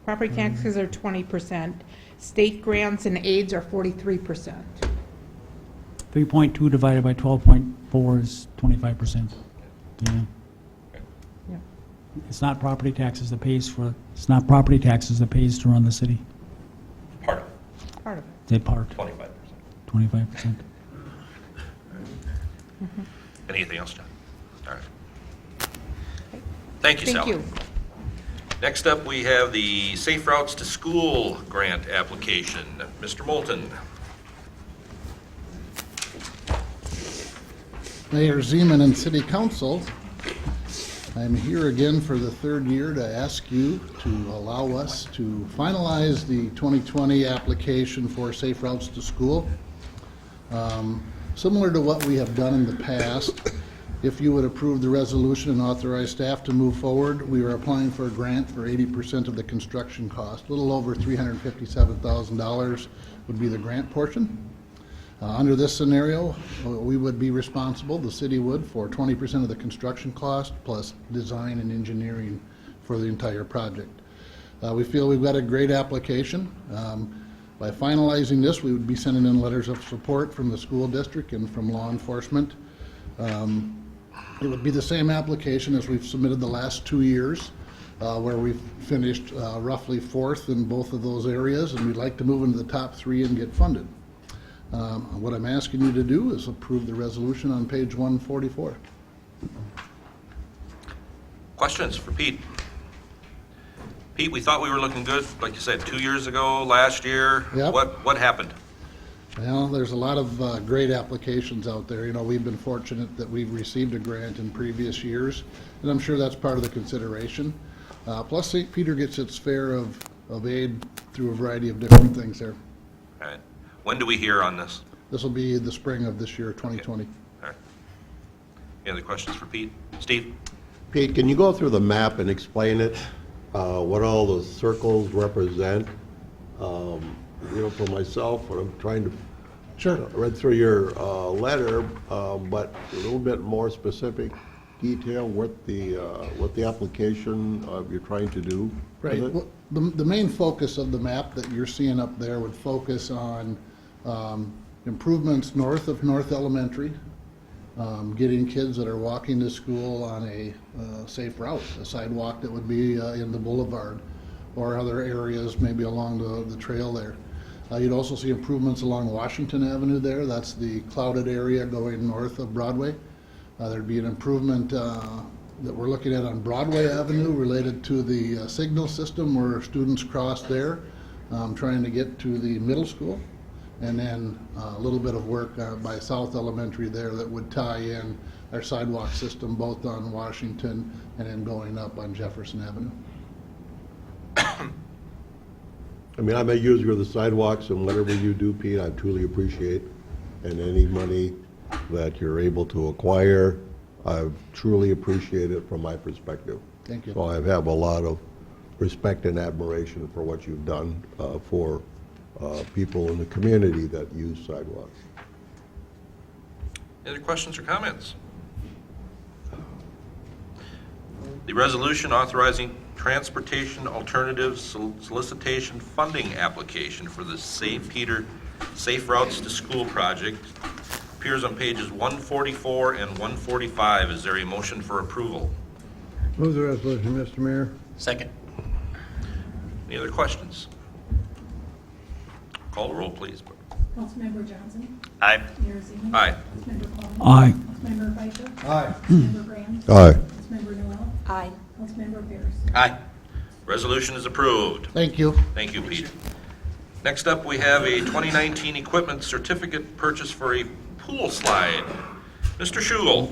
[SPEAKER 9] Property taxes are 20%. State grants and aids are 43%.
[SPEAKER 4] 3.2 divided by 12.4 is 25%. Yeah.
[SPEAKER 9] Yeah.
[SPEAKER 4] It's not property taxes that pays for, it's not property taxes that pays to run the city.
[SPEAKER 1] Part of it,
[SPEAKER 9] Part of it.
[SPEAKER 4] They part,
[SPEAKER 1] 25%.
[SPEAKER 4] 25%.
[SPEAKER 1] Anything else, John? All right. Thank you,
[SPEAKER 9] Thank
[SPEAKER 1] Sally.
[SPEAKER 9] you.
[SPEAKER 1] Next up, we have the Safe Routes to School grant application. Mr. Moulton.
[SPEAKER 11] Mayor Zeman and City Council, I'm here again for the third year to ask you to allow us to finalize the 2020 application for Safe Routes to School. Similar to what we have done in the past, if you would approve the resolution and authorize staff to move forward, we are applying for a grant for 80% of the construction cost. A little over $357,000 would be the grant portion. Under this scenario, we would be responsible, the city would, for 20% of the construction cost plus design and engineering for the entire project. We feel we've got a great application. By finalizing this, we would be sending in letters of support from the school district and from law enforcement. It would be the same application as we've submitted the last 2 years, where we've finished roughly 4th in both of those areas, and we'd like to move into the top 3 and get funded. What I'm asking you to do is approve the resolution on page 144.
[SPEAKER 1] Questions for Pete? Pete, we thought we were looking good, like you said, 2 years ago, last year.
[SPEAKER 11] Yep.
[SPEAKER 1] What happened?
[SPEAKER 11] Well, there's a lot of great applications out there. You know, we've been fortunate that we've received a grant in previous years, and I'm sure that's part of the consideration. Plus, St. Peter gets its fair of aid through a variety of different things there.
[SPEAKER 1] All right. When do we hear on this?
[SPEAKER 11] This will be the spring of this year, 2020.
[SPEAKER 1] All right. Any other questions for Pete? Steve?
[SPEAKER 10] Pete, can you go through the map and explain it, what all the circles represent? You know, for myself, when I'm trying to
[SPEAKER 11] Sure.
[SPEAKER 10] read through your letter, but a little bit more specific detail what the application you're trying to do.
[SPEAKER 11] Right.
[SPEAKER 10] with it?
[SPEAKER 11] Well, the main focus of the map that you're seeing up there would focus on improvements north of North Elementary, getting kids that are walking to school on a safe route, a sidewalk that would be in the boulevard or other areas maybe along the trail there. You'd also see improvements along Washington Avenue there. That's the clouded area going north of Broadway. There'd be an improvement that we're looking at on Broadway Avenue related to the signal system where students cross there, trying to get to the middle school. and then a little bit of work by South Elementary there that would tie in our sidewalk system both on Washington and then going up on Jefferson Avenue.
[SPEAKER 10] I mean, I'm a user of the sidewalks, and whatever you do, Pete, I truly appreciate. And any money that you're able to acquire, I truly appreciate it from my perspective.
[SPEAKER 11] Thank you.
[SPEAKER 10] So I have a lot of respect and admiration for what you've done for people in the community that use sidewalks.
[SPEAKER 1] Any other questions or comments? The resolution authorizing transportation alternatives solicitation funding application for the St. Peter Safe Routes to School project appears on pages 144 and 145. Is there a motion for approval?
[SPEAKER 2] Move the resolution, Mr. Mayor.
[SPEAKER 3] Second.
[SPEAKER 1] Any other questions? Call the roll, please.
[SPEAKER 6] Councilmember Johnson?
[SPEAKER 3] Aye.
[SPEAKER 6] Mayor Zeman?
[SPEAKER 1] Aye.
[SPEAKER 6] Councilmember Coleman?
[SPEAKER 4] Aye.
[SPEAKER 6] Councilmember Pfeiffer?
[SPEAKER 2] Aye.
[SPEAKER 6] Councilmember Graham?
[SPEAKER 10] Aye.
[SPEAKER 6] Councilmember Noel?
[SPEAKER 9] Aye.
[SPEAKER 6] Councilmember Pierce?
[SPEAKER 3] Aye.
[SPEAKER 1] Resolution is approved.
[SPEAKER 11] Thank you.
[SPEAKER 1] Thank you, Pete. Next up, we have a 2019 equipment certificate purchase for a pool slide. Mr. Schugel.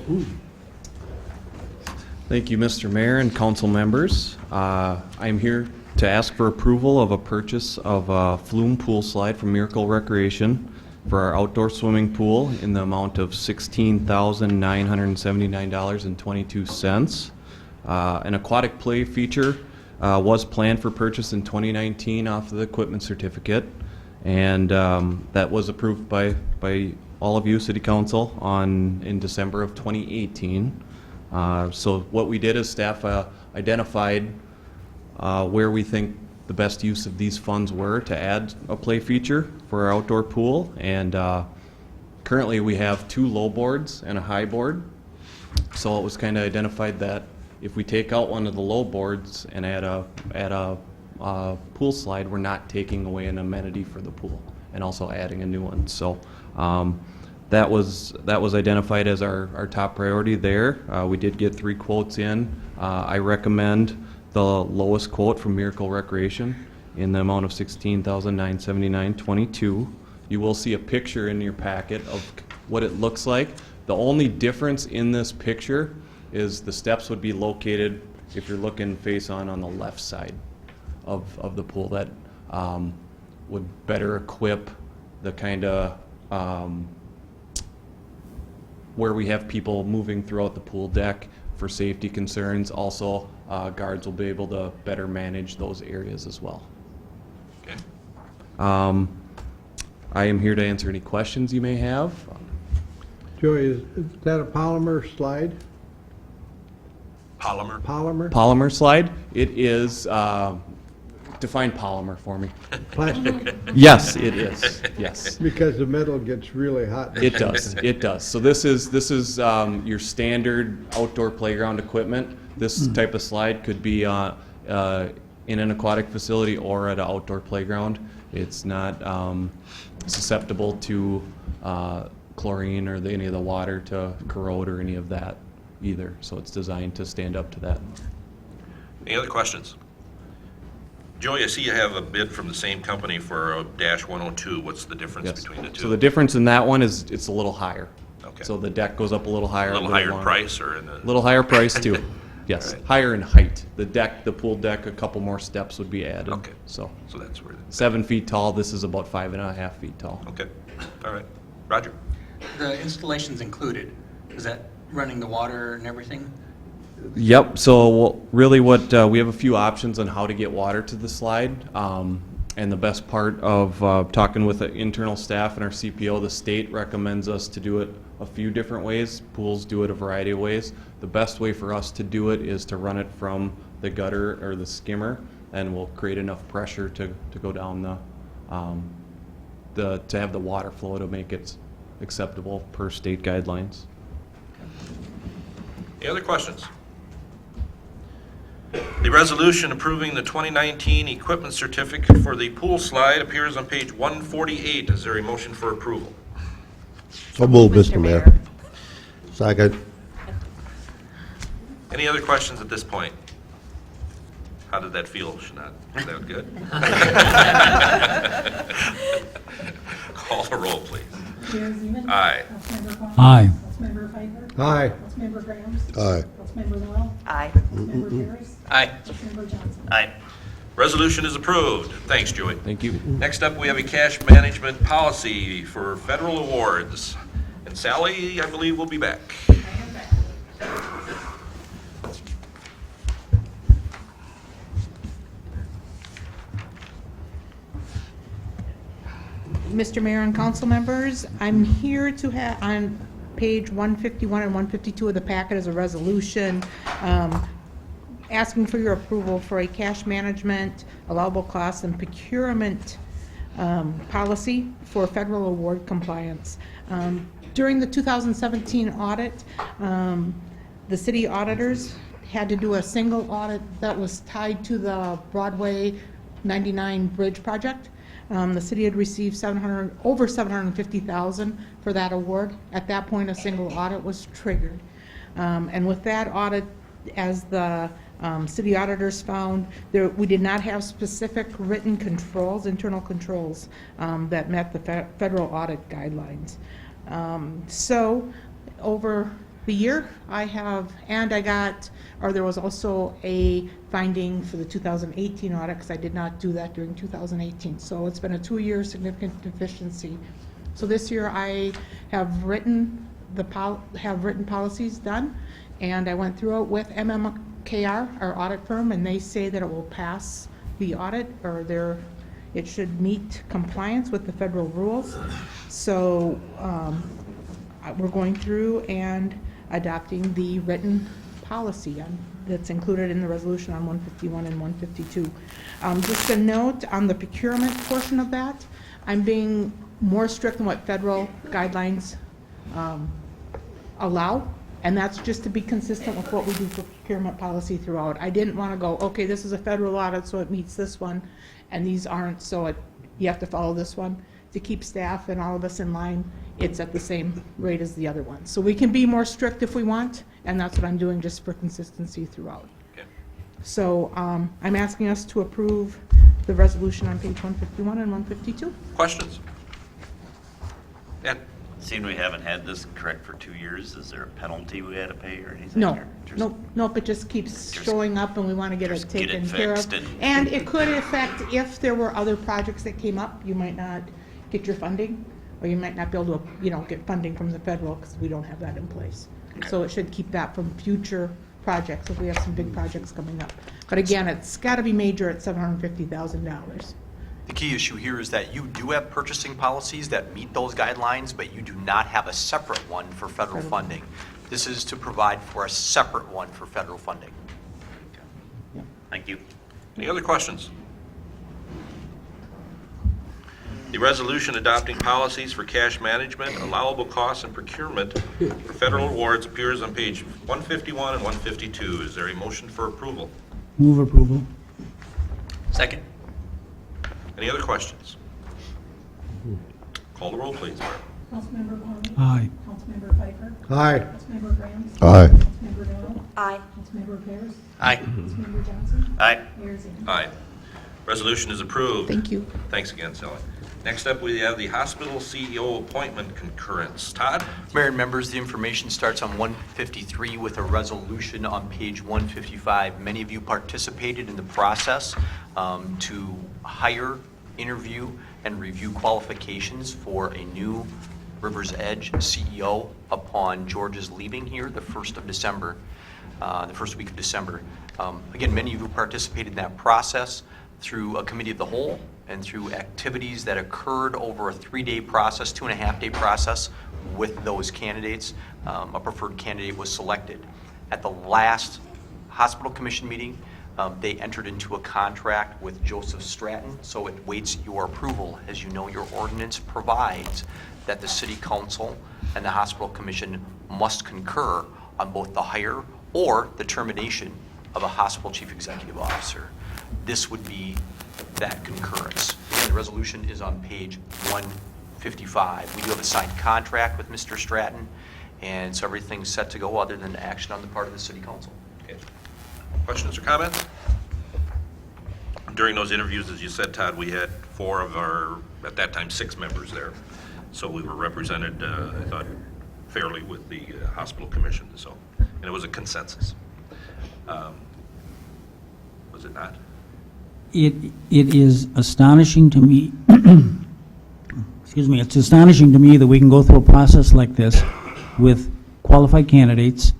[SPEAKER 12] Thank you, Mr. Mayor and council members. I'm here to ask for approval of a purchase of a flume pool slide from Miracle Recreation for our outdoor swimming pool in the amount of $16,979.22. An aquatic play feature was planned for purchase in 2019 off of the equipment certificate, and that was approved by all of you, City Council, in December of 2018. So what we did is staff identified where we think the best use of these funds were to add a play feature for our outdoor pool, and currently we have 2 low boards and a high board. So it was kind of identified that if we take out one of the low boards and add a pool slide, we're not taking away an amenity for the pool and also adding a new one. So that was identified as our top priority there. We did get 3 quotes in. I recommend the lowest quote from Miracle Recreation in the amount of $16,979.22. You will see a picture in your packet of what it looks like. The only difference in this picture is the steps would be located, if you're looking face on the left side of the pool. That would better equip the kind of where we have people moving throughout the pool deck for safety concerns. Also, guards will be able to better manage those areas as well.
[SPEAKER 1] Okay.
[SPEAKER 12] I am here to answer any questions you may have.
[SPEAKER 2] Joey, is that a polymer slide?
[SPEAKER 1] Polymer.
[SPEAKER 2] Polymer?
[SPEAKER 12] Polymer slide, it is, define polymer for me.
[SPEAKER 2] Plastic?
[SPEAKER 12] Yes, it is, yes.
[SPEAKER 2] Because the metal gets really hot.
[SPEAKER 12] It does, it does. So this is your standard outdoor playground equipment. This type of slide could be in an aquatic facility or at an outdoor playground. It's not susceptible to chlorine or any of the water to corrode or any of that either. So it's designed to stand up to that.
[SPEAKER 1] Any other questions? Joey, I see you have a bid from the same company for a Dash 102. What's the difference
[SPEAKER 12] Yes.
[SPEAKER 1] between the two?
[SPEAKER 12] So the difference in that one is it's a little higher.
[SPEAKER 1] Okay.
[SPEAKER 12] So the deck goes up a little higher.
[SPEAKER 1] A little higher in
[SPEAKER 12] longer.
[SPEAKER 1] price or in the?
[SPEAKER 12] A little higher price too. Yes,
[SPEAKER 1] All right.
[SPEAKER 12] higher in height. The deck, the pool deck, a couple more steps would be added.
[SPEAKER 1] Okay.
[SPEAKER 12] So
[SPEAKER 1] So that's where,
[SPEAKER 12] 7 feet tall, this is about 5.5 feet tall.
[SPEAKER 1] okay. All right. Roger?
[SPEAKER 13] The installation's included. Is that running the water and everything?
[SPEAKER 12] Yep, so really what, we have a few options on how to get water to the slide. And the best part of talking with the internal staff and our CPO, the state recommends us to do it a few different ways. Pools do it a variety of ways. The best way for us to do it is to run it from the gutter or the skimmer, and we'll create enough pressure to go down to have the water flow to make it acceptable per state guidelines.
[SPEAKER 1] Any other questions? The resolution approving the 2019 equipment certificate for the pool slide appears on page 148. Is there a motion for approval?
[SPEAKER 10] So moved, Mr. Mayor. Second.
[SPEAKER 1] Any other questions at this point? How did that feel, Shanad? Was that good? Call the roll, please.
[SPEAKER 6] Mayor Zeman.
[SPEAKER 1] Aye.
[SPEAKER 6] Councilmember Quinn.
[SPEAKER 4] Aye.
[SPEAKER 6] Councilmember Pfeiffer.
[SPEAKER 10] Aye.
[SPEAKER 6] Councilmember Graham.
[SPEAKER 10] Aye.
[SPEAKER 6] Councilmember Noel.
[SPEAKER 9] Aye.
[SPEAKER 6] Councilmember Paris.
[SPEAKER 13] Aye.
[SPEAKER 6] Councilmember Johnson.
[SPEAKER 3] Aye.
[SPEAKER 1] Resolution is approved. Thanks, Joey.
[SPEAKER 12] Thank you.
[SPEAKER 1] Next up, we have a cash management policy for federal awards. And Sally, I believe, will be back.
[SPEAKER 9] Mr. Mayor and council members, I'm here to have, on page 151 and 152 of the packet is a resolution asking for your approval for a cash management, allowable costs, and procurement policy for federal award compliance. During the 2017 audit, the city auditors had to do a single audit that was tied to the Broadway 99 Bridge project. The city had received over $750,000 for that award. At that point, a single audit was triggered. And with that audit, as the city auditors found, we did not have specific written controls, internal controls, that met the federal audit guidelines. So over the year, there was also a finding for the 2018 audit, because I did not do that during 2018. So it's been a 2-year significant deficiency. So this year I have written policies done, and I went through it with MMKR, our audit firm, and they say that it will pass the audit, or it should meet compliance with the federal rules. So we're going through and adopting the written policy that's included in the resolution on 151 and 152. Just a note on the procurement portion of that, I'm being more strict than what federal guidelines allow, and that's just to be consistent with what we do for procurement policy throughout. I didn't want to go, okay, this is a federal audit, so it meets this one, and these aren't, so you have to follow this one. To keep staff and all of us in line, it's at the same rate as the other one. So we can be more strict if we want, and that's what I'm doing, just for consistency throughout.
[SPEAKER 1] Okay.
[SPEAKER 9] So I'm asking us to approve the resolution on page 151 and 152.
[SPEAKER 1] Questions? Ed?
[SPEAKER 3] Seeing we haven't had this correct for 2 years, is there a penalty we had to pay or anything?
[SPEAKER 9] No,
[SPEAKER 3] or just-
[SPEAKER 9] nope, it just keeps
[SPEAKER 3] Just-
[SPEAKER 9] showing up, and we want to get it
[SPEAKER 3] just get it
[SPEAKER 9] taken care of.
[SPEAKER 3] fixed and-
[SPEAKER 9] And it could affect, if there were other projects that came up, you might not get your funding, or you might not be able to, get funding from the federal, because we don't have that in place. So it should keep that from future projects, if we have some big projects coming up. But again, it's got to be major at $750,000.
[SPEAKER 5] The key issue here is that you do have purchasing policies that meet those guidelines, but you do not have a separate one for federal funding. This is to provide for a separate one for federal funding.
[SPEAKER 3] Thank you.
[SPEAKER 1] Any other questions? The resolution adopting policies for cash management, allowable costs, and procurement for federal awards appears on page 151 and 152. Is there a motion for approval?
[SPEAKER 4] Move approval.
[SPEAKER 13] Second.
[SPEAKER 1] Any other questions? Call the roll, please.
[SPEAKER 6] Councilmember Quinn.
[SPEAKER 4] Aye.
[SPEAKER 6] Councilmember Pfeiffer.
[SPEAKER 10] Aye.
[SPEAKER 6] Councilmember Graham.
[SPEAKER 10] Aye.
[SPEAKER 6] Councilmember Noel.
[SPEAKER 9] Aye.
[SPEAKER 6] Councilmember Paris.
[SPEAKER 13] Aye.
[SPEAKER 6] Councilmember Johnson.
[SPEAKER 3] Aye.
[SPEAKER 6] Mayor Zeman.
[SPEAKER 1] Aye. Resolution is approved.
[SPEAKER 9] Thank you.
[SPEAKER 1] Thanks again, Sally. Next up, we have the hospital CEO appointment concurrence. Todd?
[SPEAKER 5] Mayor and members, the information starts on 153 with a resolution on page 155. Many of you participated in the process to hire, interview, and review qualifications for a new River's Edge CEO upon George's leaving here the 1st of December, the first week of December. Again, many of you participated in that process through a committee of the whole and through activities that occurred over a 3-day process, 2.5-day process with those candidates. A preferred candidate was selected. At the last hospital commission meeting, they entered into a contract with Joseph Stratton, so it waits your approval. As you know, your ordinance provides that the city council and the hospital commission must concur on both the hire or the termination of a hospital chief executive officer. This would be that concurrence. Again, the resolution is on page 155. We do have a signed contract with Mr. Stratton, and so everything's set to go other than action on the part of the city council.
[SPEAKER 1] Okay. Questions or comments? During those interviews, as you said, Todd, we had 4 of our, at that time, 6 members there. So we were represented, I thought, fairly with the hospital commission, so, and it was a consensus. Was it not?
[SPEAKER 4] It is astonishing to me, excuse me, it's astonishing to me that we can go through a process like this with qualified candidates,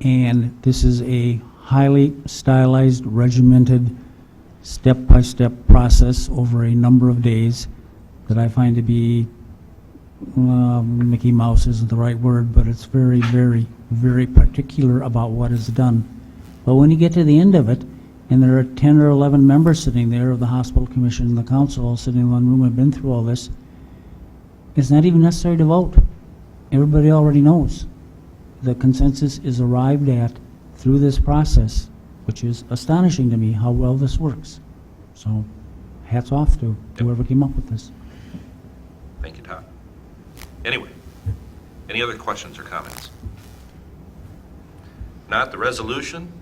[SPEAKER 4] and this is a highly stylized, regimented, step-by-step process over a number of days that I find to be, Mickey Mouse isn't the right word, but it's very, very, very particular about what is done. But when you get to the end of it, and there are 10 or 11 members sitting there of the hospital commission and the council all sitting in one room and have been through all this, it's not even necessary to vote. Everybody already knows. The consensus is arrived at through this process, which is astonishing to me how well this works. So hats off to whoever came up with this.
[SPEAKER 1] Thank you, Todd. Anyway, any other questions or comments? Not, the resolution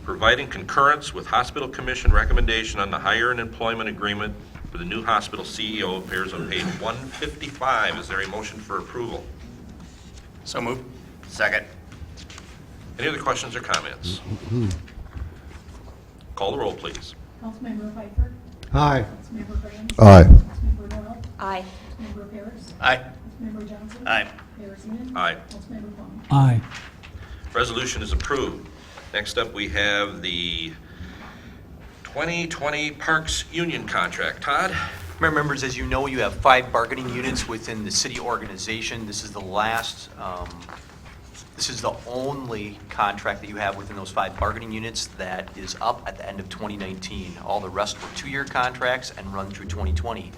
[SPEAKER 1] providing concurrence with hospital commission recommendation on the hire and employment agreement for the new hospital CEO appears on page 155. Is there a motion for approval?
[SPEAKER 13] So moved.
[SPEAKER 3] Second.
[SPEAKER 1] Any other questions or comments? Call the roll, please.
[SPEAKER 6] Councilmember Pfeiffer.
[SPEAKER 2] Aye.
[SPEAKER 6] Councilmember Graham.
[SPEAKER 10] Aye.
[SPEAKER 6] Councilmember Doyle.
[SPEAKER 9] Aye.
[SPEAKER 6] Councilmember Paris.
[SPEAKER 3] Aye.
[SPEAKER 6] Councilmember Johnson.
[SPEAKER 3] Aye.
[SPEAKER 6] Mayor Zeman.
[SPEAKER 1] Aye.
[SPEAKER 6] Councilmember Plum.
[SPEAKER 4] Aye.
[SPEAKER 1] Resolution is approved. Next up, we have the 2020 Parks Union contract. Todd?
[SPEAKER 5] Mayor members, as you know, you have 5 bargaining units within the city organization. This is the last, this is the only contract that you have within those 5 bargaining units that is up at the end of 2019. All the rest were 2-year contracts and run through 2020.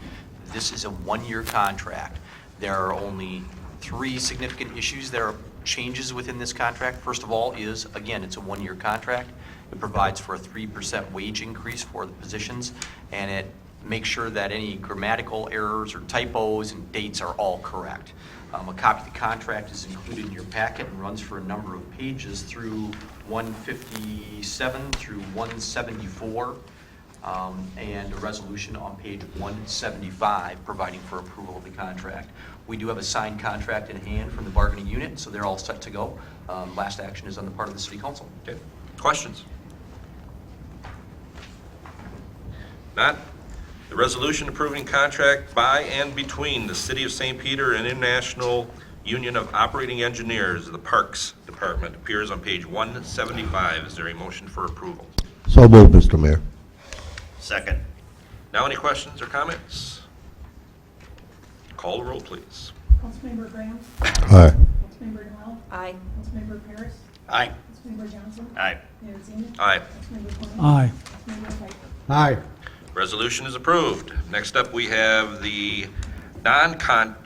[SPEAKER 5] This is a 1-year contract. There are only 3 significant issues. There are changes within this contract. First of all is, again, it's a 1-year contract. It provides for a 3% wage increase for the positions, and it makes sure that any grammatical errors or typos and dates are all correct. A copy of the contract is included in your packet and runs for a number of pages through 157 through 174, and a resolution on page 175 providing for approval of the contract. We do have a signed contract in hand from the bargaining unit, so they're all set to go. Last action is on the part of the city council.
[SPEAKER 1] Okay. Questions? Not. The resolution approving contract by and between the City of St. Peter and International Union of Operating Engineers, the Parks Department, appears on page 175. Is there a motion for approval?
[SPEAKER 10] So moved, Mr. Mayor.
[SPEAKER 3] Second.
[SPEAKER 1] Now, any questions or comments? Call the roll, please.
[SPEAKER 6] Councilmember Graham.
[SPEAKER 10] Aye.
[SPEAKER 6] Councilmember Doyle.
[SPEAKER 9] Aye.
[SPEAKER 6] Councilmember Paris.
[SPEAKER 3] Aye.
[SPEAKER 6] Councilmember Johnson.
[SPEAKER 3] Aye.
[SPEAKER 6] Mayor Zeman.
[SPEAKER 1] Aye.
[SPEAKER 6] Councilmember Plum.
[SPEAKER 4] Aye.
[SPEAKER 6] Councilmember Pfeiffer.
[SPEAKER 2] Aye.
[SPEAKER 1] Resolution is approved. Next up, we have the non-union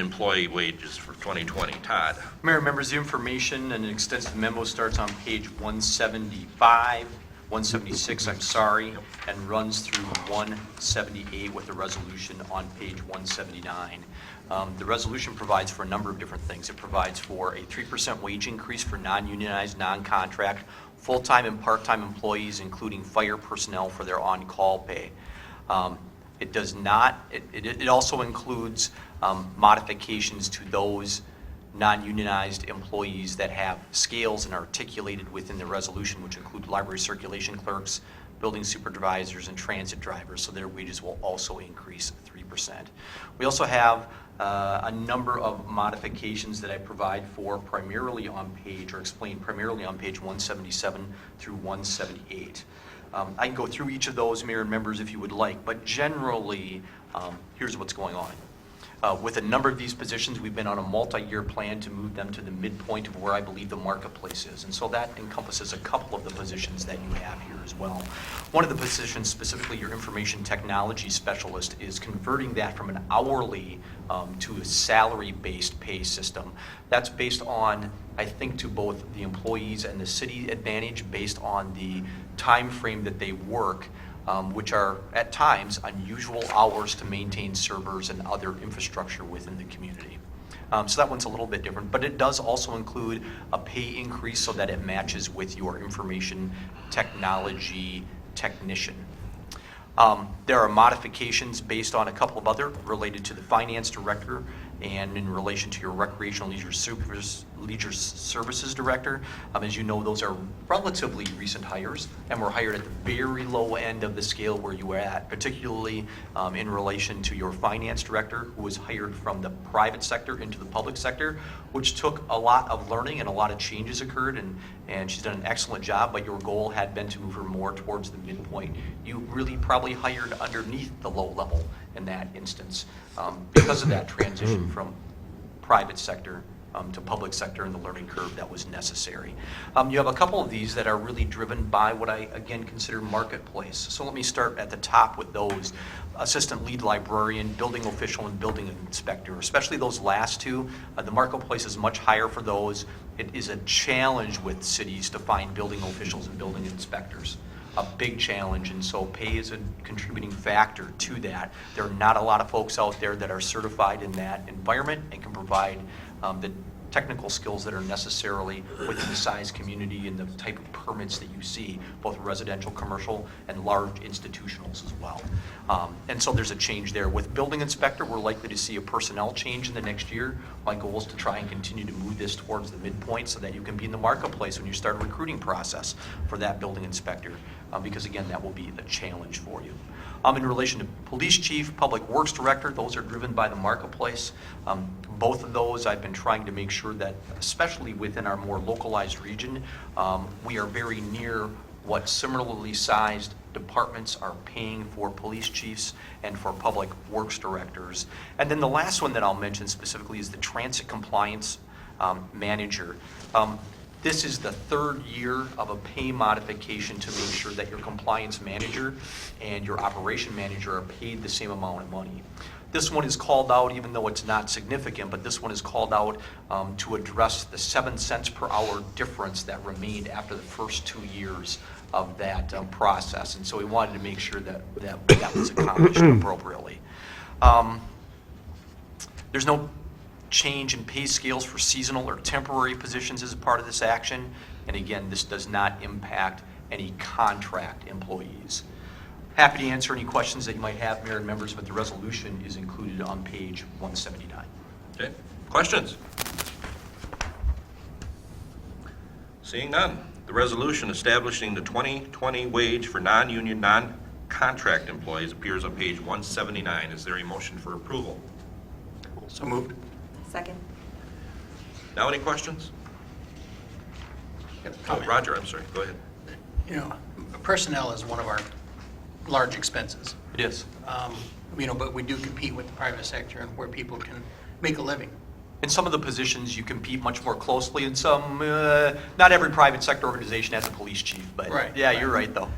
[SPEAKER 1] employee wages for 2020. Todd?
[SPEAKER 5] Mayor members, the information and an extensive memo starts on page 175, 176, I'm sorry, and runs through 178 with the resolution on page 179. The resolution provides for a number of different things. It provides for a 3% wage increase for non-unionized, non-contract, full-time and part-time employees, including fire personnel for their on-call pay. It does not, it also includes modifications to those non-unionized employees that have scales and are articulated within the resolution, which include library circulation clerks, building supervisors, and transit drivers, so their wages will also increase 3%. We also have a number of modifications that I provide for primarily on page, or explain primarily on page 177 through 178. I can go through each of those, Mayor and members, if you would like, but generally, here's what's going on. With a number of these positions, we've been on a multi-year plan to move them to the midpoint of where I believe the marketplace is. And so that encompasses a couple of the positions that you have here as well. One of the positions, specifically your information technology specialist, is converting that from an hourly to a salary-based pay system. That's based on, I think, to both the employees and the city advantage based on the time frame that they work, which are at times unusual hours to maintain servers and other infrastructure within the community. So that one's a little bit different, but it does also include a pay increase so that it matches with your information technology technician. There are modifications based on a couple of other related to the finance director and in relation to your recreational leisure services director. As you know, those are relatively recent hires and were hired at the very low end of the scale where you were at, particularly in relation to your finance director, who was hired from the private sector into the public sector, which took a lot of learning and a lot of changes occurred, and she's done an excellent job, but your goal had been to move her more towards the midpoint. You really probably hired underneath the low level in that instance because of that transition from private sector to public sector and the learning curve that was necessary. You have a couple of these that are really driven by what I, again, consider marketplace. So let me start at the top with those. Assistant lead librarian, building official, and building inspector, especially those last two. The marketplace is much higher for those. It is a challenge with cities to find building officials and building inspectors. A big challenge, and so pay is a contributing factor to that. There are not a lot of folks out there that are certified in that environment and can provide the technical skills that are necessarily within the size community and the type of permits that you see, both residential, commercial, and large institutionals as well. And so there's a change there. With building inspector, we're likely to see a personnel change in the next year. My goal is to try and continue to move this towards the midpoint so that you can be in the marketplace when you start a recruiting process for that building inspector, because again, that will be a challenge for you. In relation to police chief, public works director, those are driven by the marketplace. Both of those, I've been trying to make sure that, especially within our more localized region, we are very near what similarly sized departments are paying for police chiefs and for public works directors. And then the last one that I'll mention specifically is the transit compliance manager. This is the third year of a pay modification to make sure that your compliance manager and your operation manager are paid the same amount of money. This one is called out, even though it's not significant, but this one is called out to address the 7 cents per hour difference that remained after the first 2 years of that process. And so we wanted to make sure that that was accomplished appropriately. There's no change in pay scales for seasonal or temporary positions as a part of this action. And again, this does not impact any contract employees. Happy to answer any questions that you might have, Mayor and members, but the resolution is included on page 179.
[SPEAKER 1] Okay, questions? Seeing none, the resolution establishing the 2020 wage for non-union, non-contract employees appears on page 179. Is there a motion for approval?
[SPEAKER 13] So moved.
[SPEAKER 6] Second.
[SPEAKER 1] Now any questions? Oh, Roger, I'm sorry, go ahead.
[SPEAKER 13] You know, personnel is one of our large expenses.
[SPEAKER 5] It is.
[SPEAKER 13] But we do compete with the private sector and where people can make a living.
[SPEAKER 5] In some of the positions, you compete much more closely. In some, not every private sector organization has a police chief, but
[SPEAKER 13] Right,
[SPEAKER 5] yeah,
[SPEAKER 13] right.
[SPEAKER 5] you're right, though.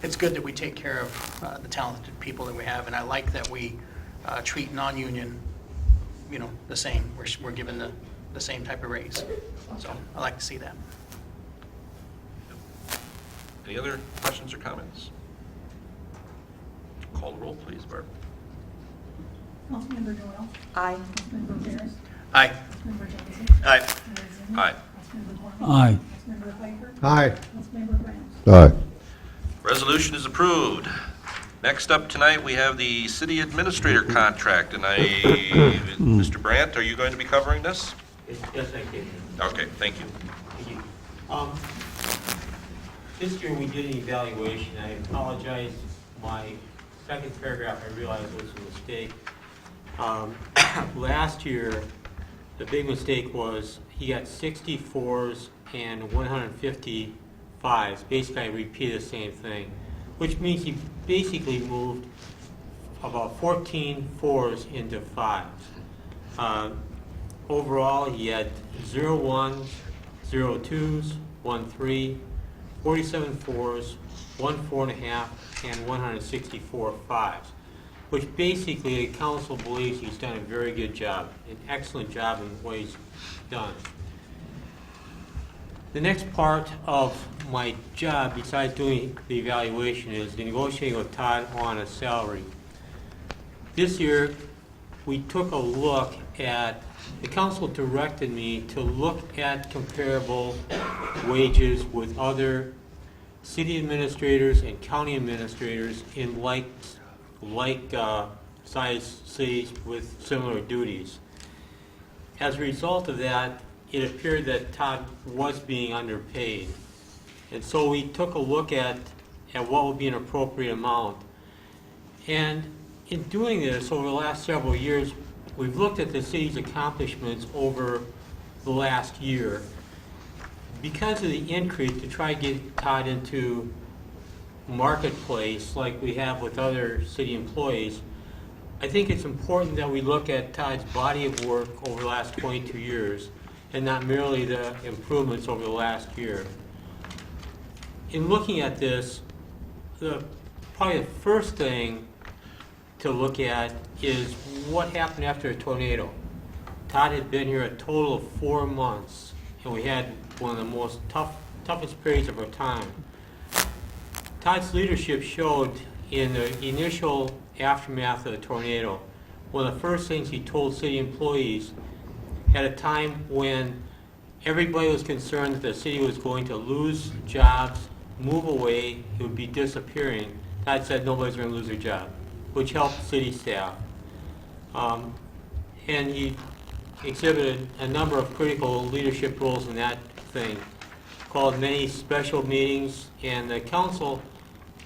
[SPEAKER 13] It's good that we take care of the talented people that we have, and I like that we treat non-union, the same. We're given the same type of raise. So I like to see that.
[SPEAKER 1] Any other questions or comments? Call the roll, please, Barb.
[SPEAKER 6] Councilmember Doyle.
[SPEAKER 9] Aye.
[SPEAKER 6] Councilmember Ferris.
[SPEAKER 13] Aye.
[SPEAKER 6] Councilmember Johnson.
[SPEAKER 3] Aye.
[SPEAKER 6] Mayor Zimmer.
[SPEAKER 1] Aye.
[SPEAKER 6] Councilmember Gorman.
[SPEAKER 4] Aye.
[SPEAKER 6] Councilmember Pfeiffer.
[SPEAKER 10] Aye.
[SPEAKER 6] Councilmember Grant.
[SPEAKER 10] Aye.
[SPEAKER 1] Resolution is approved. Next up tonight, we have the city administrator contract, and Mr. Brandt, are you going to be covering this?
[SPEAKER 14] Yes, I can.
[SPEAKER 1] Okay, thank you.
[SPEAKER 14] Thank you. This year we did an evaluation. I apologize. My second paragraph, I realized was a mistake. Last year, the big mistake was he got 64s and 150 5s. Basically, I repeated the same thing, which means he basically moved about 14 4s into 5s. Overall, he had 0 1s, 0 2s, 1 3, 47 4s, 1 4.5, and 164 5s, which basically the council believes he's done a very good job, an excellent job in what he's done. The next part of my job, besides doing the evaluation, is negotiating with Todd on a salary. This year, we took a look at, the council directed me to look at comparable wages with other city administrators and county administrators in sized cities with similar duties. As a result of that, it appeared that Todd was being underpaid. And so we took a look at what would be an appropriate amount. And in doing this over the last several years, we've looked at the city's accomplishments over the last year. Because of the increase, to try to get Todd into marketplace like we have with other city employees, I think it's important that we look at Todd's body of work over the last 22 years and not merely the improvements over the last year. In looking at this, probably the first thing to look at is what happened after a tornado. Todd had been here a total of 4 months, and we had one of the most toughest periods of our time. Todd's leadership showed in the initial aftermath of the tornado. One of the first things he told city employees at a time when everybody was concerned that the city was going to lose jobs, move away, it would be disappearing. Todd said nobody's going to lose their job, which helped city staff. And he exhibited a number of critical leadership roles in that thing, called many special meetings, and the council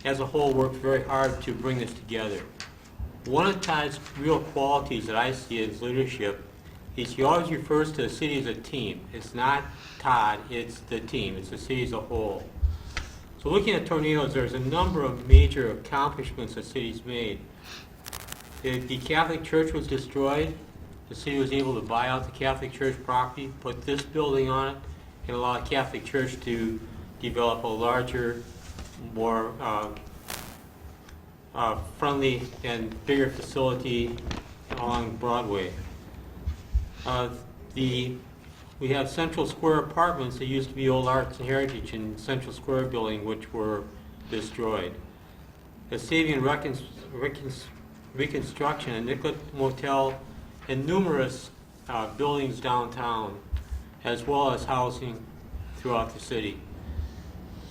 [SPEAKER 14] as a whole worked very hard to bring this together. One of Todd's real qualities that I see in his leadership is he always refers to the city as a team. It's not Todd, it's the team, it's the city as a whole. So looking at tornadoes, there's a number of major accomplishments the city's made. The Catholic Church was destroyed. The city was able to buy out the Catholic Church property, put this building on it, and allow the Catholic Church to develop a larger, more friendly and bigger facility along Broadway. We have Central Square Apartments that used to be old Arts and Heritage in Central Square building, which were destroyed. The Saving and Reconstruction, a Nicollet Motel, and numerous buildings downtown, as well as housing throughout the city.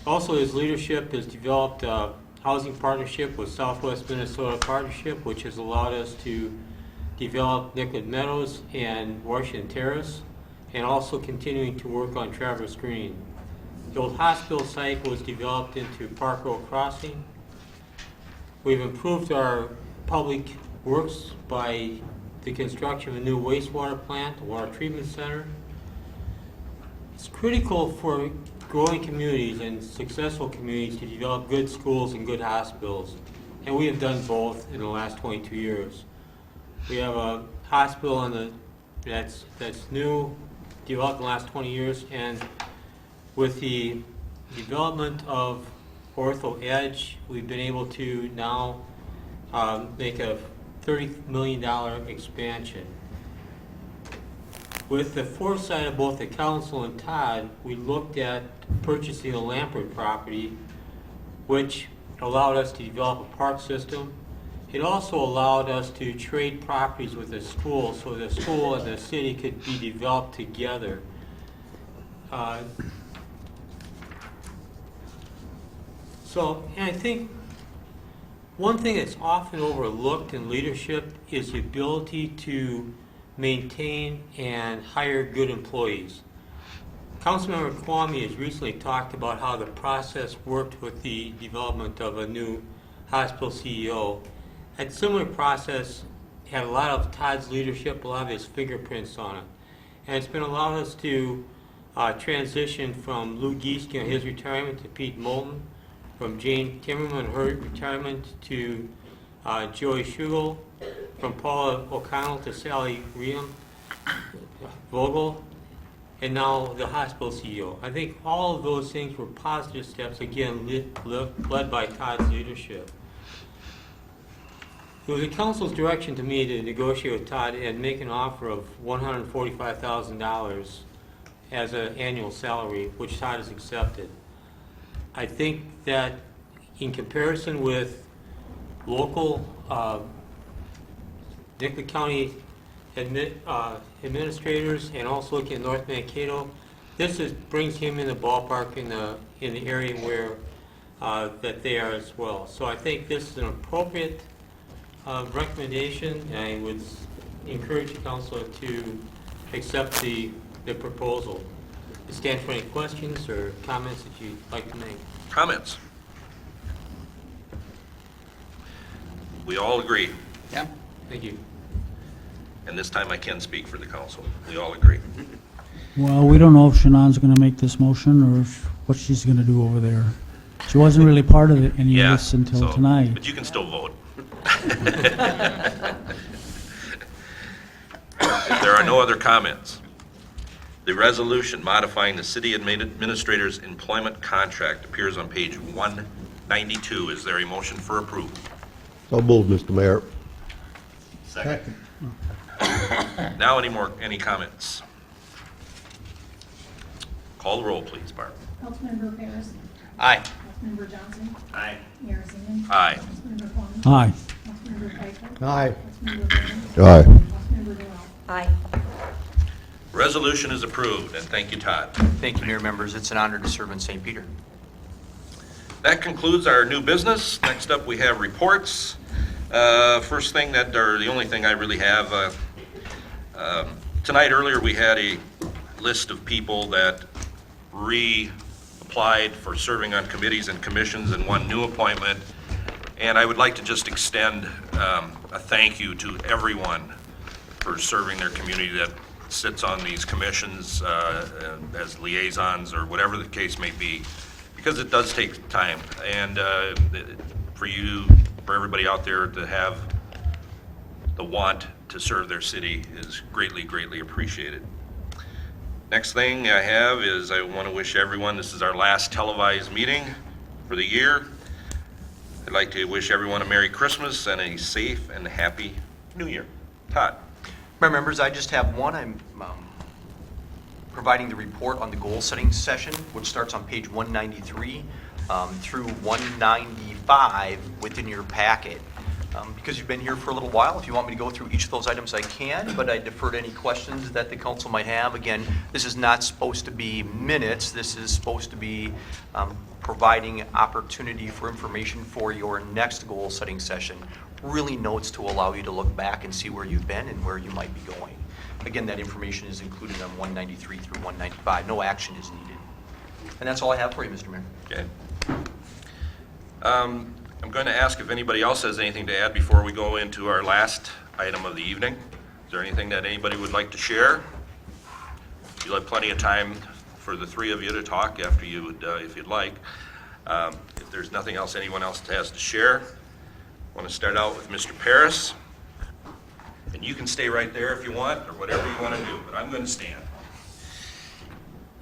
[SPEAKER 14] Also, his leadership has developed a housing partnership with Southwest Minnesota Partnership, which has allowed us to develop Nicollet Meadows and Washington Terrace, and also continuing to work on Traverse Green. The old hospital site was developed into Park Road Crossing. We've improved our public works by the construction of a new wastewater plant, a water treatment center. It's critical for growing communities and successful communities to develop good schools and good hospitals, and we have done both in the last 22 years. We have a hospital that's new, developed in the last 20 years, and with the development of Ortho Edge, we've been able to now make a $30 million expansion. With the foresight of both the council and Todd, we looked at purchasing the Lampert property, which allowed us to develop a park system. It also allowed us to trade properties with the school, so the school and the city could be developed together. And I think one thing that's often overlooked in leadership is the ability to maintain and hire good employees. Councilmember Kwame has recently talked about how the process worked with the development of a new hospital CEO. That similar process had a lot of Todd's leadership, a lot of his fingerprints on it. And it's been allowed us to transition from Lou Gieske and his retirement to Pete Moulton, from Jane Timmerman, her retirement, to Joey Schugel, from Paula O'Connell to Sally Vogel, and now the hospital CEO. I think all of those things were positive steps, again, led by Todd's leadership. It was the council's direction to me to negotiate with Todd and make an offer of $145,000 as an annual salary, which Todd has accepted. I think that in comparison with local Nicollet County administrators and also looking at North Mankato, this brings him in the ballpark in the area where that they are as well. So I think this is an appropriate recommendation, and I would encourage the council to accept the proposal. Stand for any questions or comments that you'd like to make.
[SPEAKER 1] Comments? We all agree,
[SPEAKER 13] Yeah?
[SPEAKER 14] Thank you.
[SPEAKER 1] and this time I can speak for the council. We all agree.
[SPEAKER 4] Well, we don't know if Shanann's going to make this motion or what she's going to do over there. She wasn't really part of it, any
[SPEAKER 1] Yeah,
[SPEAKER 4] of this until
[SPEAKER 1] so-
[SPEAKER 4] tonight.
[SPEAKER 1] But you can still vote. If there are no other comments, the resolution modifying the city administrator's employment contract appears on page 192. Is there a motion for approval?
[SPEAKER 10] So moved, Mr. Mayor.
[SPEAKER 1] Second. Now, any comments? Call the roll, please, Barb.
[SPEAKER 6] Councilmember Paris.
[SPEAKER 13] Aye.
[SPEAKER 6] Councilmember Johnson.
[SPEAKER 3] Aye.
[SPEAKER 6] Mayor Zeman.
[SPEAKER 1] Aye.
[SPEAKER 6] Councilmember Kwame.
[SPEAKER 4] Aye.
[SPEAKER 6] Councilmember Pfeiffer.
[SPEAKER 7] Aye.
[SPEAKER 6] Councilmember Graham.
[SPEAKER 10] Aye.
[SPEAKER 6] Councilmember Doyle.
[SPEAKER 2] Aye.
[SPEAKER 1] Resolution is approved, and thank you, Todd.
[SPEAKER 5] Thank you, Mayor members. It's an honor to serve in St. Peter.
[SPEAKER 1] That concludes our new business. Next up, we have reports. First thing or the only thing I really have, tonight earlier, we had a list of people that reapplied for serving on committees and commissions and one new appointment. And I would like to just extend a thank you to everyone for serving their community that sits on these commissions as liaisons or whatever the case may be, because it does take time. And for everybody out there to have the want to serve their city is greatly, greatly appreciated. Next thing I have is I want to wish everyone, this is our last televised meeting for the year. I'd like to wish everyone a Merry Christmas and a safe and happy New Year. Todd?
[SPEAKER 5] Mayor members, I just have one. I'm providing the report on the goal-setting session, which starts on page 193 through 195 within your packet. Because you've been here for a little while, if you want me to go through each of those items, I can, but I defer to any questions that the council might have. Again, this is not supposed to be minutes. This is supposed to be providing opportunity for information for your next goal-setting session. Really notes to allow you to look back and see where you've been and where you might be going. Again, that information is included on 193 through 195. No action is needed. And that's all I have for you, Mr. Mayor.
[SPEAKER 1] Okay. I'm going to ask if anybody else has anything to add before we go into our last item of the evening. Is there anything that anybody would like to share? You'll have plenty of time for the three of you to talk after you would, if you'd like. If there's nothing else anyone else has to share, I want to start out with Mr. Paris. And you can stay right there if you want, or whatever you want to do, but I'm going to stand.